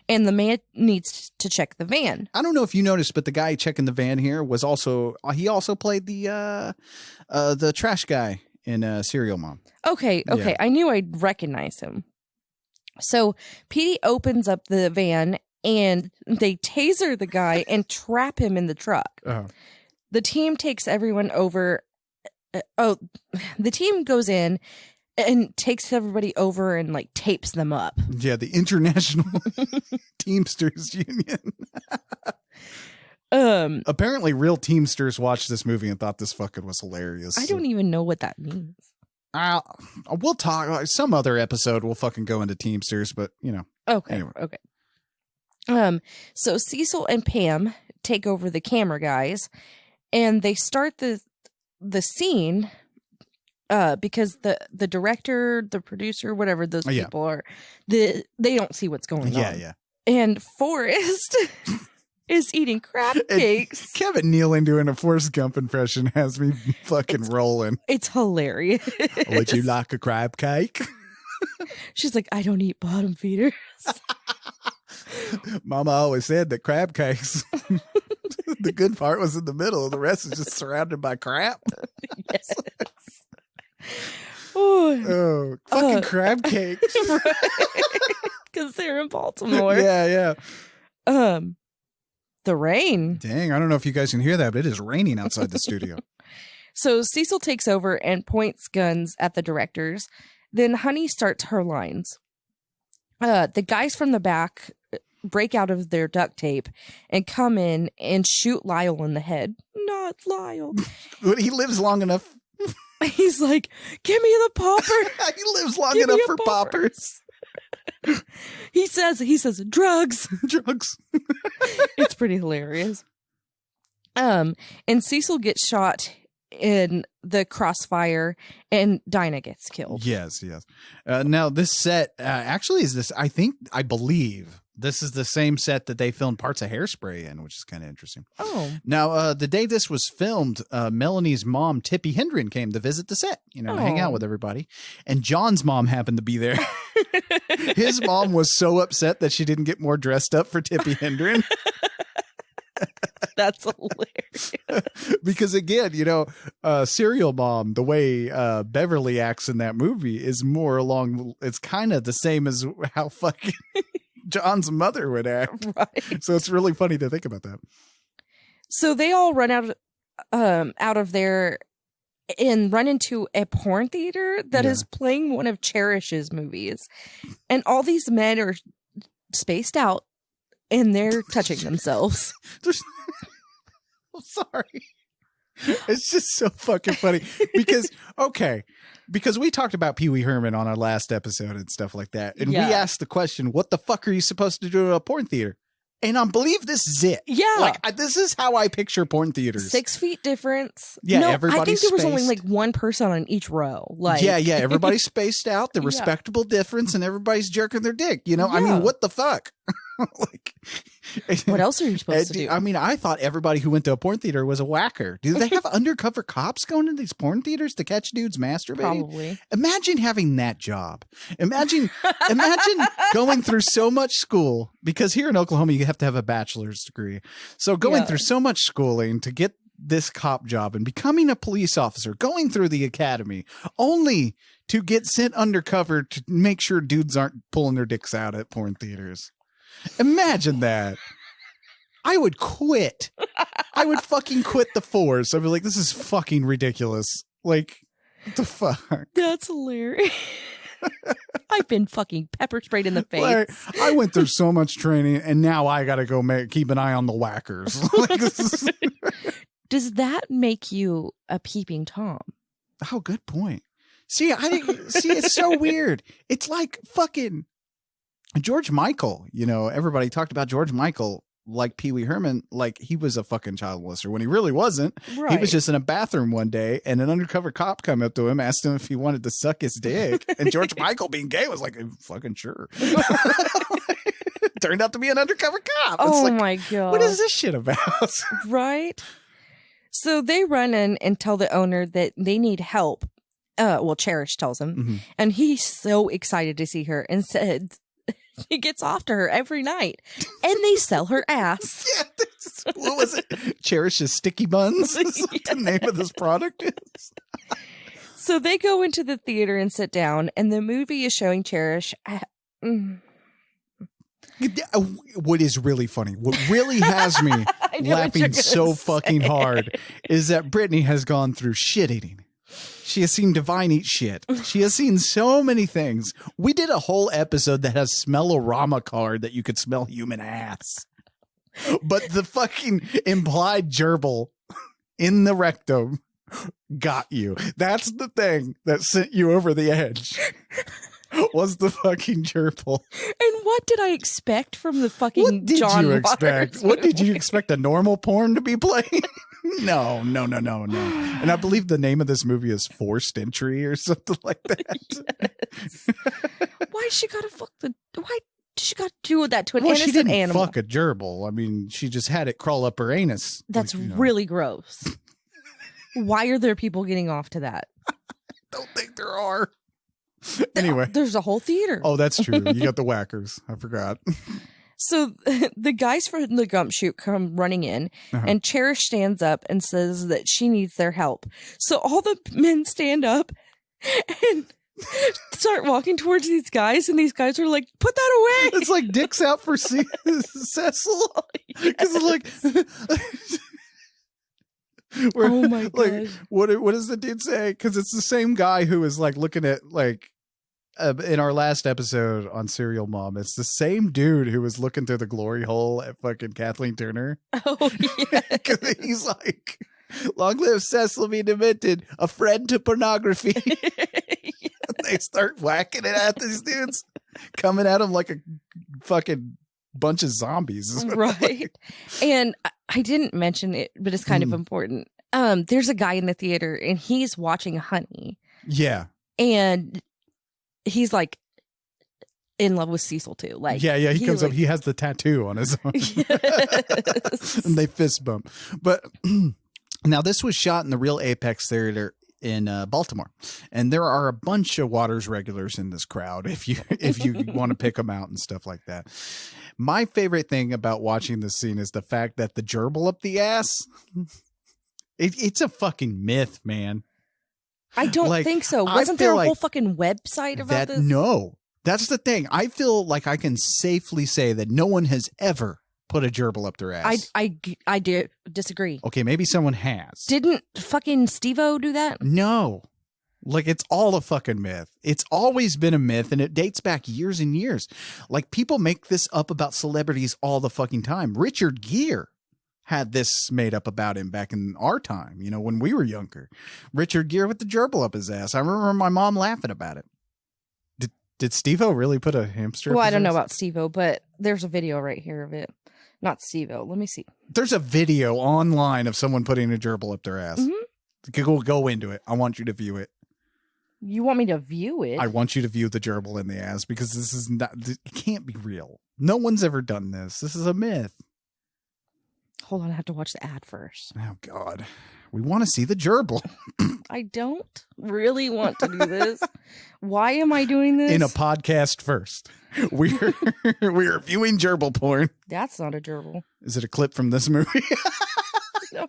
and the man needs to check the van. I don't know if you noticed, but the guy checking the van here was also he played the trash guy in Serial Mom. Okay. Yeah. I knew I'd recognize him. So Petey opens up the van, and they taser the guy and trap him in the truck. Uh-huh. The team takes everyone over. The team goes in and takes everybody over and like tapes them up. Yeah, the International Teamsters Union. Apparently real Teamsters watched this movie and thought this fucking was hilarious. I don't even know what that means. We'll talk some other episode. We'll fucking go into Teamsters, but you know. Okay. Anyway. Okay. So Cecil and Pam take over the camera guys, and they start the scene because the director, the producer, whatever those people are, they don't see what's going on. Yeah. And Forrest is eating crab cakes. And Kevin Nealon doing a Forrest Gump impression has me fucking rolling. It's hilarious. Would you like a crab cake? She's like, I don't eat bottom feeders. Mama always said that crab cakes, the good part was in the middle. The rest is just surrounded by crap. Yes. Oh, fucking crab cakes. Because they're in Baltimore. Yeah. The rain. Dang, I don't know if you guys can hear that, but it is raining outside the studio. So Cecil takes over and points guns at the directors. Then Honey starts her lines. The guys from the back break out of their duct tape and come in and shoot Lyle in the head. Not Lyle. He lives long enough. He's like, give me the popper. He lives long enough for poppers. He says drugs. Drugs. It's pretty hilarious. And Cecil gets shot in the crossfire, and Dinah gets killed. Yes. Now this set actually is this. I believe this is the same set that they filmed parts of Hairspray in, which is kind of interesting. Oh. Now the day this was filmed, Melanie's mom, Tippi Hendren, came to visit the set. Hang out with everybody, and John's mom happened to be there. His mom was so upset that she didn't get more dressed up for Tippi Hendren. That's hilarious. Because again, Serial Mom, the way Beverly acts in that movie is more along. It's kind of the same as how fucking John's mother would act. Right. So it's really funny to think about that. So they all run out of there and run into a porn theater that is playing one of Cherish's movies, and all these men are spaced out. And they're touching themselves. I'm sorry. It's just so fucking funny. Because we talked about Pee Wee Herman on our last episode and stuff like that. And we asked the question, what the fuck are you supposed to do at a porn theater? And I believe this is it. Yeah. This is how I picture porn theaters. 6 feet difference. Yeah, no, everybody's I think there was spaced. only like one person on each row. Yeah, everybody's spaced out, the respectable difference, and everybody's jerking their dick. I mean, what the fuck? What else are you supposed to do? I mean, I thought everybody who went to a porn theater was a whacker. Do they have undercover cops going to these porn theaters to catch dudes masturbating? Probably. Imagine having that job. Imagine going through so much school, because here in Oklahoma, you have to have a bachelor's degree. So going through so much schooling to get this cop job and becoming a police officer, going through the academy, only to get sent undercover to make sure dudes aren't pulling their dicks out at porn theaters. Imagine that. I would quit. I would fucking quit the force. I'd be like, this is fucking ridiculous. Like, What the fuck? That's hilarious. I've been fucking pepper sprayed in the face. Like, I went through so much training, and now I got to go keep an eye on the whackers. Does that make you a peeping Tom? Oh, good point. See, it's so weird. It's like fucking George Michael. You know, everybody talked about George Michael like Pee Wee Herman, like he was a fucking child molester when he really wasn't. Right. He was just in a bathroom one day, and an undercover cop come up to him, asked him if he wanted to suck his dick, and George Michael, being gay, was like, "Fucking sure." Turned out to be an undercover cop. Oh my god! What is this shit about? Right. So they run in and tell the owner that they need help. Well, Cherish tells him, and he's so excited to see her, and said he gets off to her every night, and they sell her ass. Yeah, what was it? Cherish's Sticky Buns? Is what the name of this product is. So they go into the theater and sit down, and the movie is showing Cherish. What is really funny, what really has me laughing so fucking hard, is that Brittany has gone through shit eating. She has seen Divine eat shit. She has seen so many things. We did a whole episode that has Smell-O-Rama card that you could smell human ass. But the fucking implied gerbil in the rectum got you. That's the thing that sent you over the edge. Was the fucking gerbil. And what did I expect from the fucking What did John you Waters expect? movie? What did you expect? A normal porn to be playing? No. And I believe the name of this movie is Forced Entry or something like that. Yes. Why she gotta fuck the? Why she got to do that to an Well, innocent she didn't animal? fuck a gerbil. I mean, she just had it crawl up her anus. That's like, really gross. Why are there people getting off to that? I don't think there are. Anyway, there's a whole theater. Oh, that's true. You got the whackers. I forgot. So the guys from the Gump Shoot come running in, and Cherish stands up and says that she needs their help. So all the men stand up and start walking towards these guys, and these guys are like, "Put that away!" It's like dicks out for Cecil. Because like, oh my god! Like, what does the dude say? Because it's the same guy who is like looking at like. In our last episode on Serial Mom, it's the same dude who was looking through the glory hole at fucking Kathleen Turner. Oh, yeah. He's like, "Long live Cecil be demented, a friend to pornography." Yeah. They start whacking it at these dudes, coming at them like a fucking bunch of zombies. Right. And I didn't mention it, but it's kind of important. There's a guy in the theater, and he's watching Honey. Yeah. And he's like in love with Cecil too. Like, yeah, he comes up. He has the tattoo on his arm. Yes. And they fist bump. But now this was shot in the Real Apex Theater in Baltimore, and there are a bunch of Waters regulars in this crowd. If you want to pick them out and stuff like that. My favorite thing about watching this scene is the fact that the gerbil up the ass. It's a fucking myth, man. I don't think so. Wasn't there a whole fucking website about this? No, that's the thing. I feel like I can safely say that no one has ever put a gerbil up their ass. I do disagree. Okay, maybe someone has. Didn't fucking Steve-O do that? No. Like, it's all a fucking myth. It's always been a myth, and it dates back years and years. Like, people make this up about celebrities all the fucking time. Richard Gere had this made up about him back in our time, you know, when we were younger. Richard Gere with the gerbil up his ass. I remember my mom laughing about it. Did Steve-O really put a hamster up his I don't know ass? about Steve-O, but there's a video right here of it. Not Steve-O. Let me see. There's a video online of someone putting a gerbil up their ass. Go into it. I want you to view it. You want me to view it? I want you to view the gerbil in the ass, because this is not, it can't be real. No one's ever done this. This is a myth. Hold on, I have to watch the ad first. Oh, God. We want to see the gerbil. I don't really want to do this. Why am I doing this? In a podcast first. We're viewing gerbil porn. That's not a gerbil. Is it a clip from this movie? No.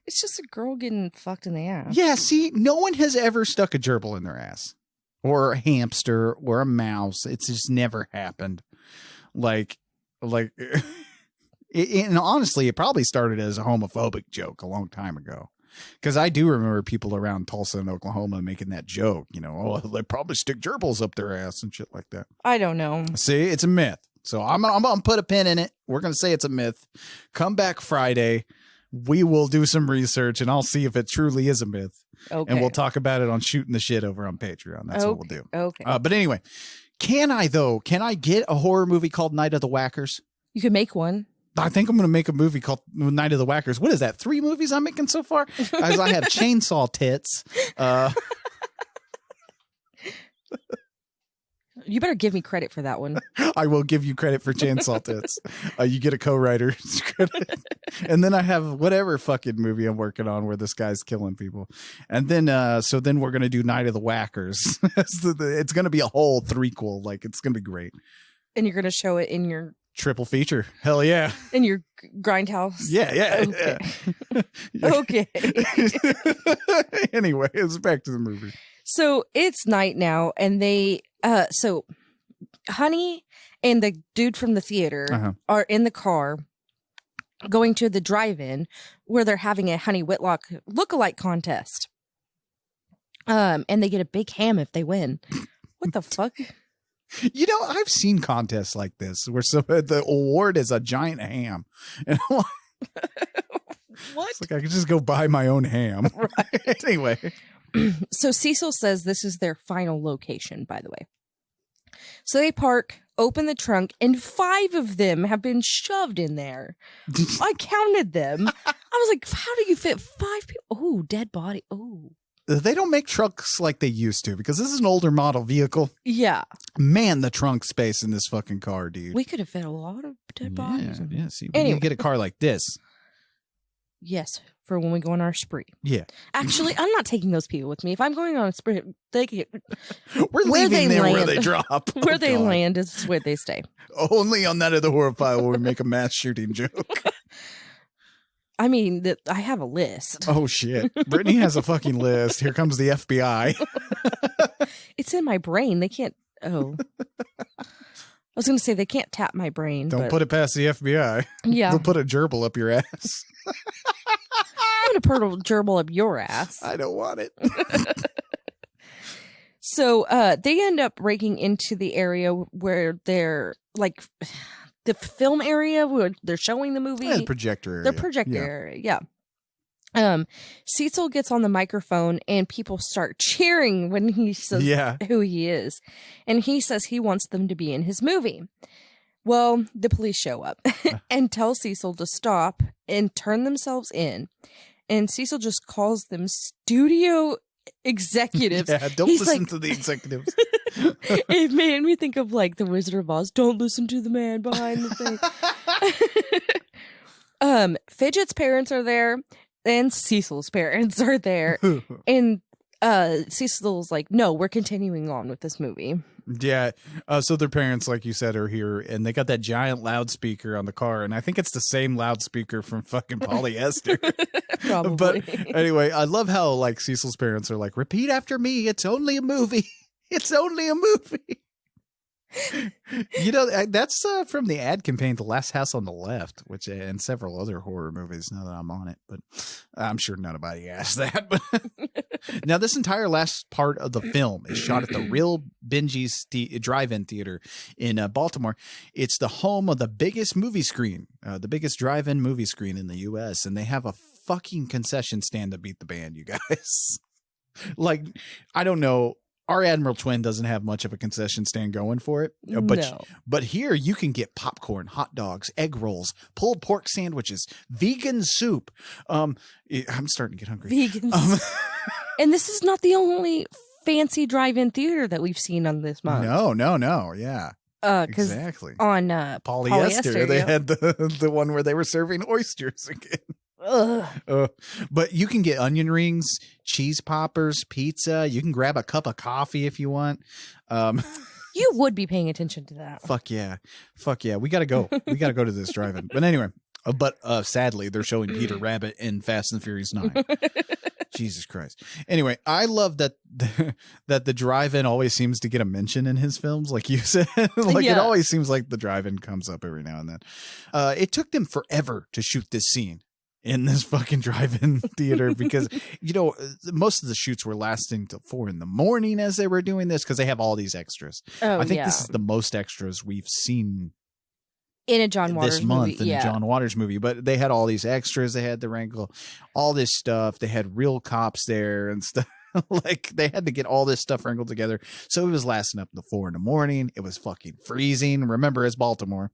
It's just a girl getting fucked in the ass. Yeah, see, no one has ever stuck a gerbil in their ass. Or a hamster or a mouse. It's just never happened. Like... and honestly, it probably started as a homophobic joke a long time ago. Because I do remember people around Tulsa and Oklahoma making that joke, oh, they probably stick gerbils up their ass and shit like that. I don't know. See, it's a myth. So I'm going to put a pin in it. We're going to say it's a myth. Come back Friday. We will do some research and I'll see if it truly is a myth. Okay. And we'll talk about it on Shooting the Shit over on Patreon. That's what we'll do. Okay. But anyway, can I get a horror movie called Night of the Whackers? You could make one. I think I'm going to make a movie called Night of the Whackers. What is that? 3 movies I'm making so far? As I have Chainsaw Tits. You better give me credit for that one. I will give you credit for Chainsaw Tits. You get a co-writer's credit. And then I have whatever fucking movie I'm working on where this guy's killing people. And then, so then we're going to do Night of the Whackers. It's going to be a whole threequel. Like, it's going to be great. And you're going to show it in your... Triple feature. Hell yeah. In your grindhouse. Yeah. Okay. Anyway, it's back to the movie. So it's night now, and they, so Honey and the dude from the theater are in the car going to the drive-in where they're having a Honey Whitlock lookalike contest. And they get a big ham if they win. What the fuck? I've seen contests like this where the award is a giant ham. And I'm like, what? It's like I could just go buy my own ham. Right. Anyway. So Cecil says this is their final location, by the way. So they park, open the trunk, and 5 of them have been shoved in there. I counted them. I was like, how do you fit 5 people? Oh, dead body. Oh. They don't make trucks like they used to because this is an older model vehicle. Yeah. Man, the trunk space in this fucking car, dude. We could have fit a lot of dead bodies. Yeah, see, we need to get a car like this. Yes, for when we go on our spree. Yeah. Actually, I'm not taking those people with me. If I'm going on a spree, they get... We're leaving them where they drop. Where they land is where they stay. Only on Night of the Horror File will we make a mass shooting joke. I mean, I have a list. Oh, shit. Brittany has a fucking list. Here comes the FBI. It's in my brain. They can't... Oh. I was going to say they can't tap my brain. Don't put it past the FBI. Yeah. They'll put a gerbil up your ass. I'm going to put a gerbil up your ass. I don't want it. So they end up breaking into the area where they're like... The film area where they're showing the movie. Yeah, the projector area. The projector area, yeah. Cecil gets on the microphone and people start cheering when he says who he is. And he says he wants them to be in his movie. Well, the police show up and tell Cecil to stop and turn themselves in. And Cecil just calls them studio executives. Yeah, don't listen to the executives. It made me think of like the Wizard of Oz. Don't listen to the man behind the thing. Fidget's parents are there, and Cecil's parents are there, and Cecil's like, "No, we're continuing on with this movie." Yeah. So their parents, like you said, are here, and they got that giant loudspeaker on the car, and I think it's the same loudspeaker from fucking Polyester. Probably. But anyway, I love how like Cecil's parents are like, "Repeat after me. It's only a movie. It's only a movie." That's from the ad campaign, The Last House on the Left, which and several other horror movies. Now that I'm on it, but I'm sure nobody asked that. But now this entire last part of the film is shot at the Real Benji's Drive-In Theater in Baltimore. It's the home of the biggest movie screen, the biggest drive-in movie screen in the U.S., and they have a fucking concession stand to beat the band, you guys. Like, I don't know. Our Admiral Twin doesn't have much of a concession stand going for it. But here you can get popcorn, hot dogs, egg rolls, pulled pork sandwiches, vegan soup. I'm starting to get hungry. Vegan soup. And this is not the only fancy drive-in theater that we've seen on this month. No. Yeah. Exactly. On Polyester they had the one where they were serving oysters again. But you can get onion rings, cheese poppers, pizza. You can grab a cup of coffee if you want. You would be paying attention to that. Fuck yeah. We gotta go. We gotta go to this drive-in. But anyway, sadly, they're showing Peter Rabbit in Fast and Furious 9. Jesus Christ. Anyway, I love that the drive-in always seems to get a mention in his films, like you said. It always seems like the drive-in comes up every now and then. It took them forever to shoot this scene. in this fucking drive-in theater because, you know, most of the shoots were lasting till 4 a.m. as they were doing this because they have all these extras. Oh, I think this is the most extras we've seen in a John Waters this month movie. in a John Waters movie. But they had all these extras. They had to wrangle all this stuff. They had real cops there and stuff. Like they had to get all this stuff wrangled together. So it was lasting up to 4 a.m. It was fucking freezing. Remember, it's Baltimore.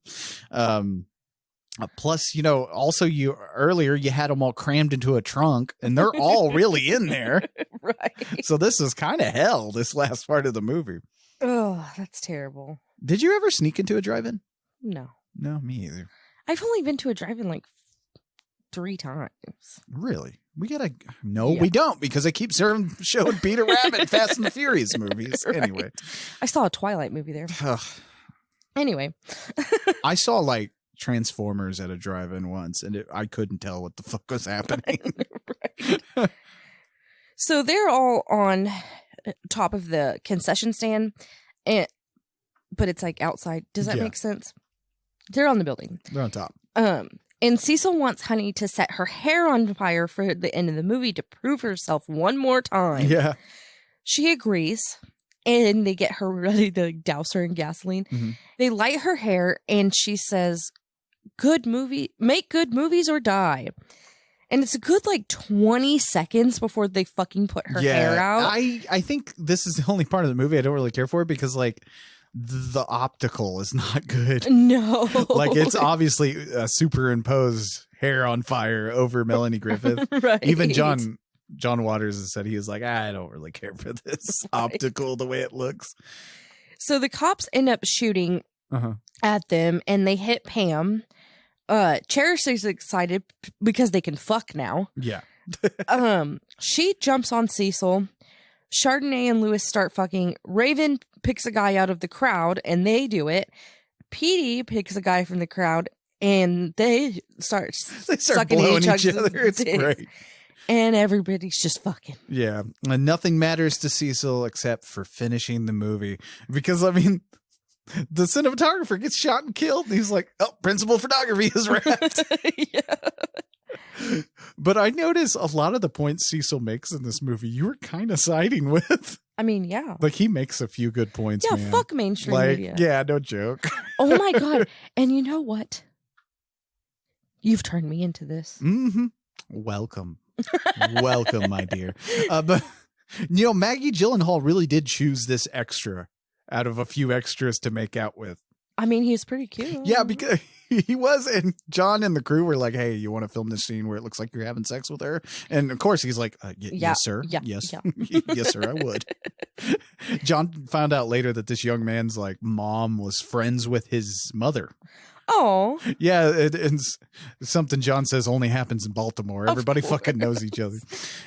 Plus, you know, also earlier you had them all crammed into a trunk and they're all really in there. Right. So this is kind of hell, this last part of the movie. Oh, that's terrible. Did you ever sneak into a drive-in? No. No, me either. I've only been to a drive-in like 3 times. Really? We don't because they keep showing Peter Rabbit Fast and the Furious movies. Right. Anyway. I saw a Twilight movie there. Anyway. I saw like Transformers at a drive-in once and I couldn't tell what the fuck was happening. Right. So they're all on top of the concession stand, but it's like outside. Does that make sense? They're on the building. They're on top. And Cecil wants Honey to set her hair on fire for the end of the movie to prove herself one more time. Yeah. She agrees. And they get her ready to douse her in gasoline. Mm-hmm. They light her hair and she says, make good movies or die. And it's a good like 20 seconds before they fucking put her hair out. I think this is the only part of the movie I don't really care for because like the optical is not good. No. Like it's obviously a superimposed hair on fire over Melanie Griffith. Right. Even John Waters has said he was like, I don't really care for this optical the way it looks. So the cops end up shooting at them and they hit Pam. Cherish is excited because they can fuck now. Yeah. She jumps on Cecil. Chardonnay and Lewis start fucking. Raven picks a guy out of the crowd and they do it. Petey picks a guy from the crowd and they start sucking blowing each other. It's great. And everybody's just fucking. Yeah. And nothing matters to Cecil except for finishing the movie. Because, I mean, the cinematographer gets shot and killed. And he's like, oh, principal photography is wrapped. Yeah. But I notice a lot of the points Cecil makes in this movie, you were kind of siding with. I mean, yeah. Like, he makes a few good points, yeah, man. Fuck mainstream media. Yeah, no joke. Oh, my God. And you know what? You've turned me into this. Mm-hmm. Welcome. Welcome, my dear. But, you know, Maggie Gyllenhaal really did choose this extra out of a few extras to make out with. I mean, he's pretty cute. Yeah, because he was. And John and the crew were like, hey, you want to film this scene where it looks like you're having sex with her? And of course, he's like, yes, sir. Yeah, yes. Yeah. Yes, sir, I would. John found out later that this young man's like mom was friends with his mother. Oh. Yeah, it's something John says only happens in Baltimore. Everybody fucking knows each other.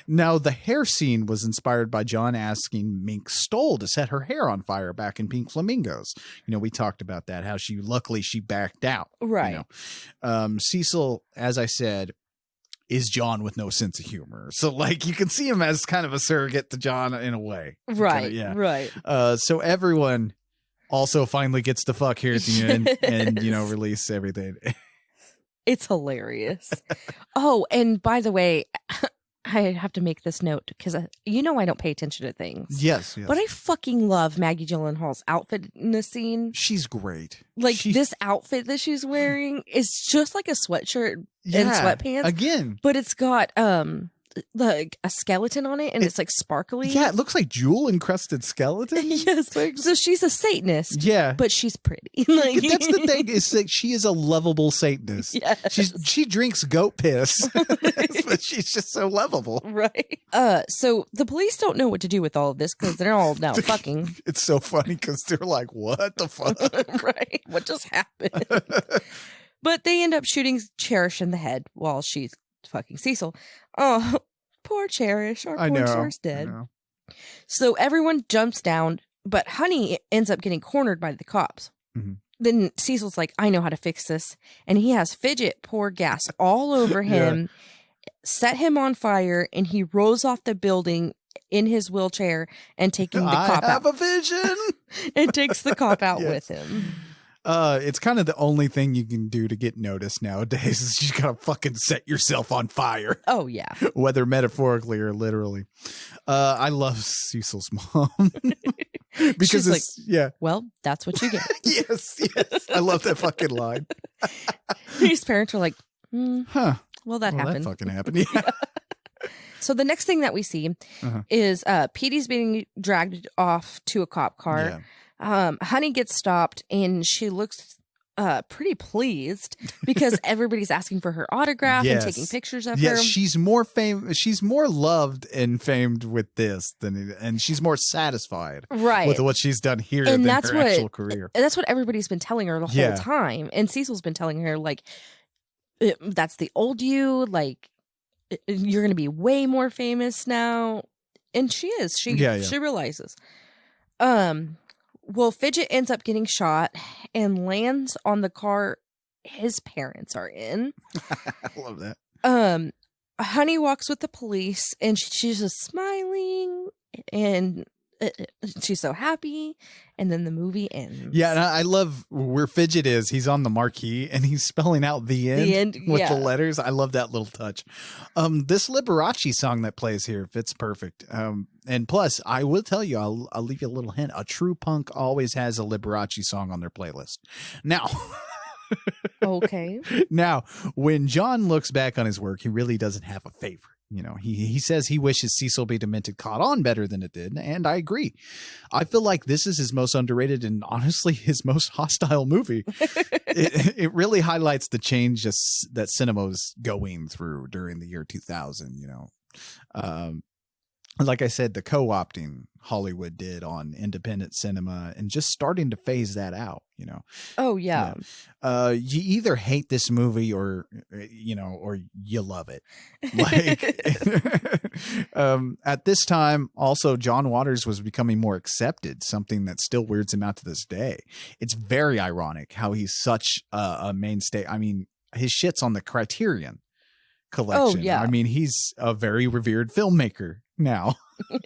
Now, the hair scene was inspired by John asking Mink Stoll to set her hair on fire back in Pink Flamingos. You know, we talked about that, how luckily she backed out. Right. You know? Cecil, as I said, is John with no sense of humor. So, like, you can see him as kind of a surrogate to John in a way. Right, yeah. Right. So everyone also finally gets to fuck here at the end and, you know, release everything. It's hilarious. Oh, and by the way, I have to make this note because, you know, I don't pay attention to things. Yes. But I fucking love Maggie Gyllenhaal's outfit in the scene. She's great. Like, this outfit that she's wearing is just like a sweatshirt and sweatpants. Again. But it's got, like a skeleton on it and it's like sparkly. Yeah, it looks like jewel encrusted skeleton. Yes. So she's a Satanist. Yeah. But she's pretty. Like, that's the thing, is that she is a lovable Satanist. Yes. She drinks goat piss. But she's just so lovable. Right. So the police don't know what to do with all of this because they're all now fucking. It's so funny because they're like, what the fuck? Right. What just happened? But they end up shooting Cherish in the head while she's fucking Cecil. Oh, poor Cherish. Our poor Cherish dead. So everyone jumps down, but Honey ends up getting cornered by the cops. Mm-hmm. Then Cecil's like, I know how to fix this. And he has Fidget pour gas all over him, set him on fire, and he rolls off the building in his wheelchair and taking the cop out. I have a vision. And takes the cop out with him. It's kind of the only thing you can do to get noticed nowadays is you gotta fucking set yourself on fire. Oh yeah. Whether metaphorically or literally. I love Cecil's mom. Because She's it's yeah. Well, that's what you get. Yes. I love that fucking line. His parents are like, huh. Well, that happened. That fucking happened. Yeah. So the next thing that we see is Petey's being dragged off to a cop car. Yeah. Honey gets stopped and she looks pretty pleased because everybody's asking for her autograph and taking pictures of her. Yes, she's more She's more loved and famed with this and she's more satisfied with what she's done here than her actual career. That's what everybody's been telling her the whole time. And Cecil's been telling her, like, that's the old you, like, you're going to be way more famous now. And she is. She realizes. Well, Fidget ends up getting shot and lands on the car his parents are in. I love that. Honey walks with the police and she's just smiling and she's so happy. And then the movie ends. Yeah, and I love where Fidget is. He's on the marquee and he's spelling out the end with the letters. I love that little touch. This Liberace song that plays here fits perfect. And plus, I will tell you, I'll leave you a little hint. A true punk always has a Liberace song on their playlist. Now... Okay. Now, when John looks back on his work, he really doesn't have a favorite. You know, he says he wishes Cecil B. Demented caught on better than it did, and I agree. I feel like this is his most underrated and honestly his most hostile movie. It really highlights the change that cinema was going through during the year 2000, you know. Like I said, the co-opting Hollywood did on independent cinema and just starting to phase that out, you know. Oh, yeah. You either hate this movie or you love it. Like at this time, also, John Waters was becoming more accepted, something that still weirds him out to this day. It's very ironic how he's such a mainstay. I mean, his shit's on the Criterion collection. Oh, yeah. I mean, he's a very revered filmmaker now.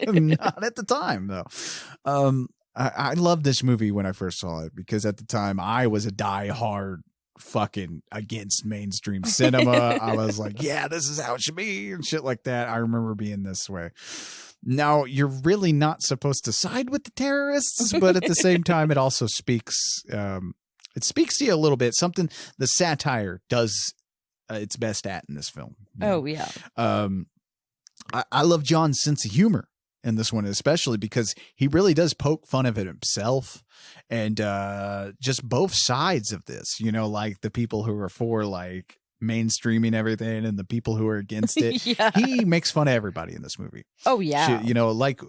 Not at the time though. I loved this movie when I first saw it because at the time I was a diehard fucking against mainstream cinema. I was like, yeah, this is how it should be and shit like that. I remember being this way. Now, you're really not supposed to side with the terrorists, but at the same time, it also speaks to you a little bit. Something the satire does its best at in this film. Oh, yeah. I love John's sense of humor in this one, especially because he really does poke fun of it himself and just both sides of this, you know, like the people who are for like mainstreaming everything and the people who are against it. Yeah. He makes fun of everybody in this movie. Oh, yeah. You know, like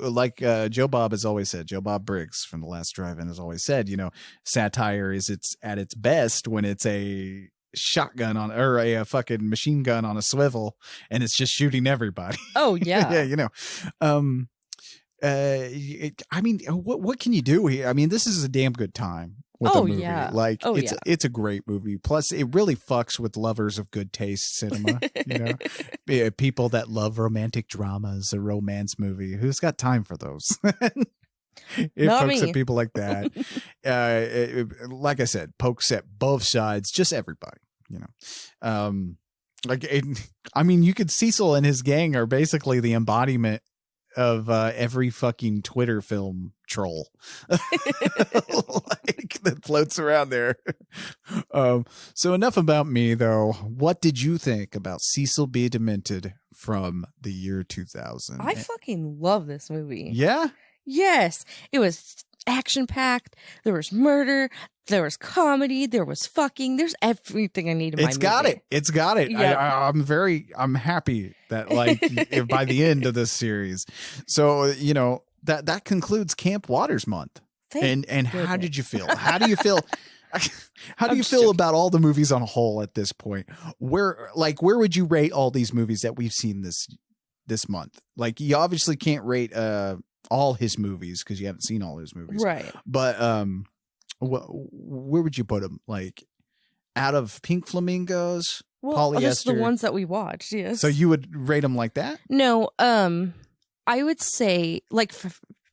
Joe Bob has always said, Joe Bob Briggs from The Last Drive-In has always said, you know, satire is at its best when it's a shotgun on or a fucking machine gun on a swivel and it's just shooting everybody. Oh yeah. Yeah, you know. I mean, what can you do here? I mean, this is a damn good time with a movie. Yeah. Like it's a great movie. Plus it really fucks with lovers of good taste cinema, you know. People that love romantic dramas, a romance movie. Who's got time for those? It Not pokes me. at people like that. Like I said, pokes at both sides, just everybody, you know. I mean, you could Cecil and his gang are basically the embodiment of every fucking Twitter film troll like that floats around there. So enough about me, though. What did you think about Cecil B. Demented from the year 2000? I fucking love this movie. Yeah? Yes. It was action-packed. There was murder. There was comedy. There was fucking. There's everything I need in my movie. It's got it. Yep. I'm happy that like by the end of this series. So, you know, that concludes Camp Waters month. And how did you feel? How do you feel? How do you feel about all the movies on a whole at this point? Where would you rate all these movies that we've seen this month? Like, you obviously can't rate all his movies because you haven't seen all his movies, right? But where would you put them? Like, out of Pink Flamingos, Polyester, just the ones that we watched. Yes. So you would rate them like that? No. I would say like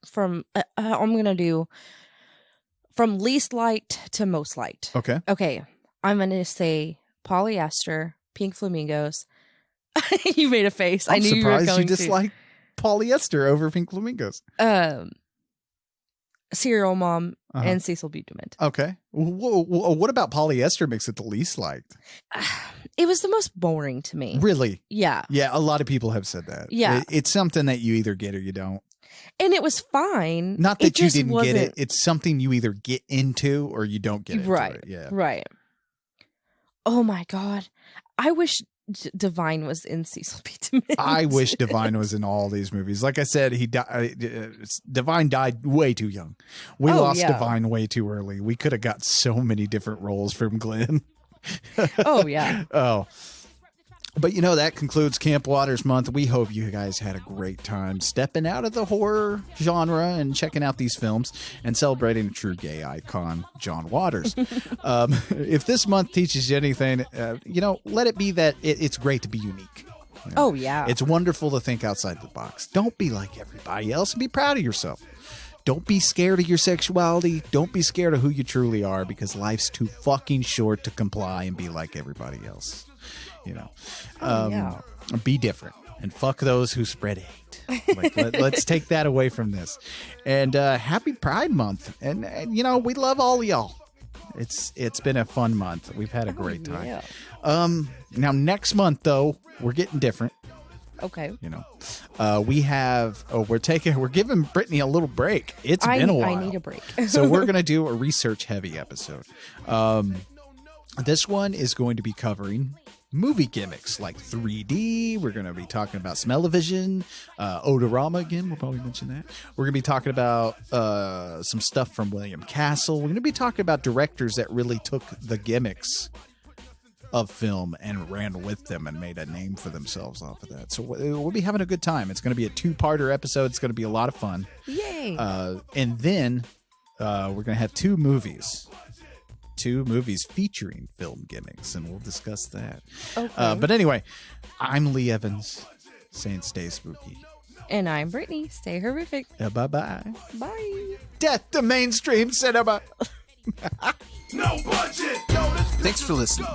from I'm gonna do from least liked to most liked. Okay. Okay. I'm going to say polyester, pink flamingos. You made a face. I knew you were surprised going you dislike polyester over pink flamingos. Serial Mom and Cecil B. Demented. Okay. What about polyester makes it the least liked? It was the most boring to me. Really? Yeah. Yeah, a lot of people have said that. Yeah. It's something that you either get or you don't. And it was fine. Not that you didn't get it. It's something you either get into or you don't get into it. Yeah. Right. Oh my God. I wish Divine was in Cecil B. Demented. I wish Divine was in all these movies. Like I said, Divine died way too young. We lost Divine way too early. We could have got so many different roles from Glenn. Oh, yeah. Oh. But that concludes Camp Waters Month. We hope you guys had a great time stepping out of the horror genre and checking out these films and celebrating a true gay icon, John Waters. If this month teaches you anything, let it be that it's great to be unique. Oh, yeah. It's wonderful to think outside the box. Don't be like everybody else and be proud of yourself. Don't be scared of your sexuality. Don't be scared of who you truly are, because life's too fucking short to comply and be like everybody else. Be different and fuck those who spread hate. Let's take that away from this. And happy Pride Month. And we love all of y'all. It's been a fun month. We've had a great time. Yeah. Now next month though, we're getting different. Okay. We're giving Brittany a little break. It's been a while. I need a break. So we're going to do a research heavy episode. This one is going to be covering movie gimmicks like 3D. We're going to be talking about smell-o-vision, odorama again. We'll probably mention that. We're going to be talking about some stuff from William Castle. We're going to be talking about directors that really took the gimmicks of film and ran with them and made a name for themselves off of that. So we'll be having a good time. It's going to be a 2-parter episode. It's going to be a lot of fun. Yay! And then we're going to have 2 movies featuring film gimmicks, and we'll discuss that. Okay. But anyway, I'm Lee Evans saying stay spooky. And I'm Brittany. Stay horrific. Bye-bye. Bye. Death to mainstream cinema. No budget. Thanks for listening.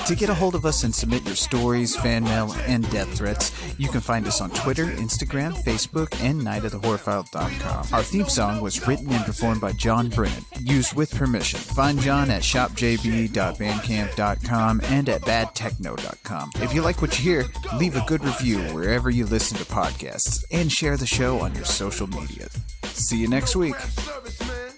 To get a hold of us and submit your stories, fan mail, and death threats, you can find us on Twitter, Instagram, Facebook, and nightofthehorrorfile.com. Our theme song was written and performed by John Brennan, used with permission. Find John at shopjb.bandcamp.com and at badtechno.com. If you like what you hear, leave a good review wherever you listen to podcasts, and share the show on your social media. See you next week. Serviceman.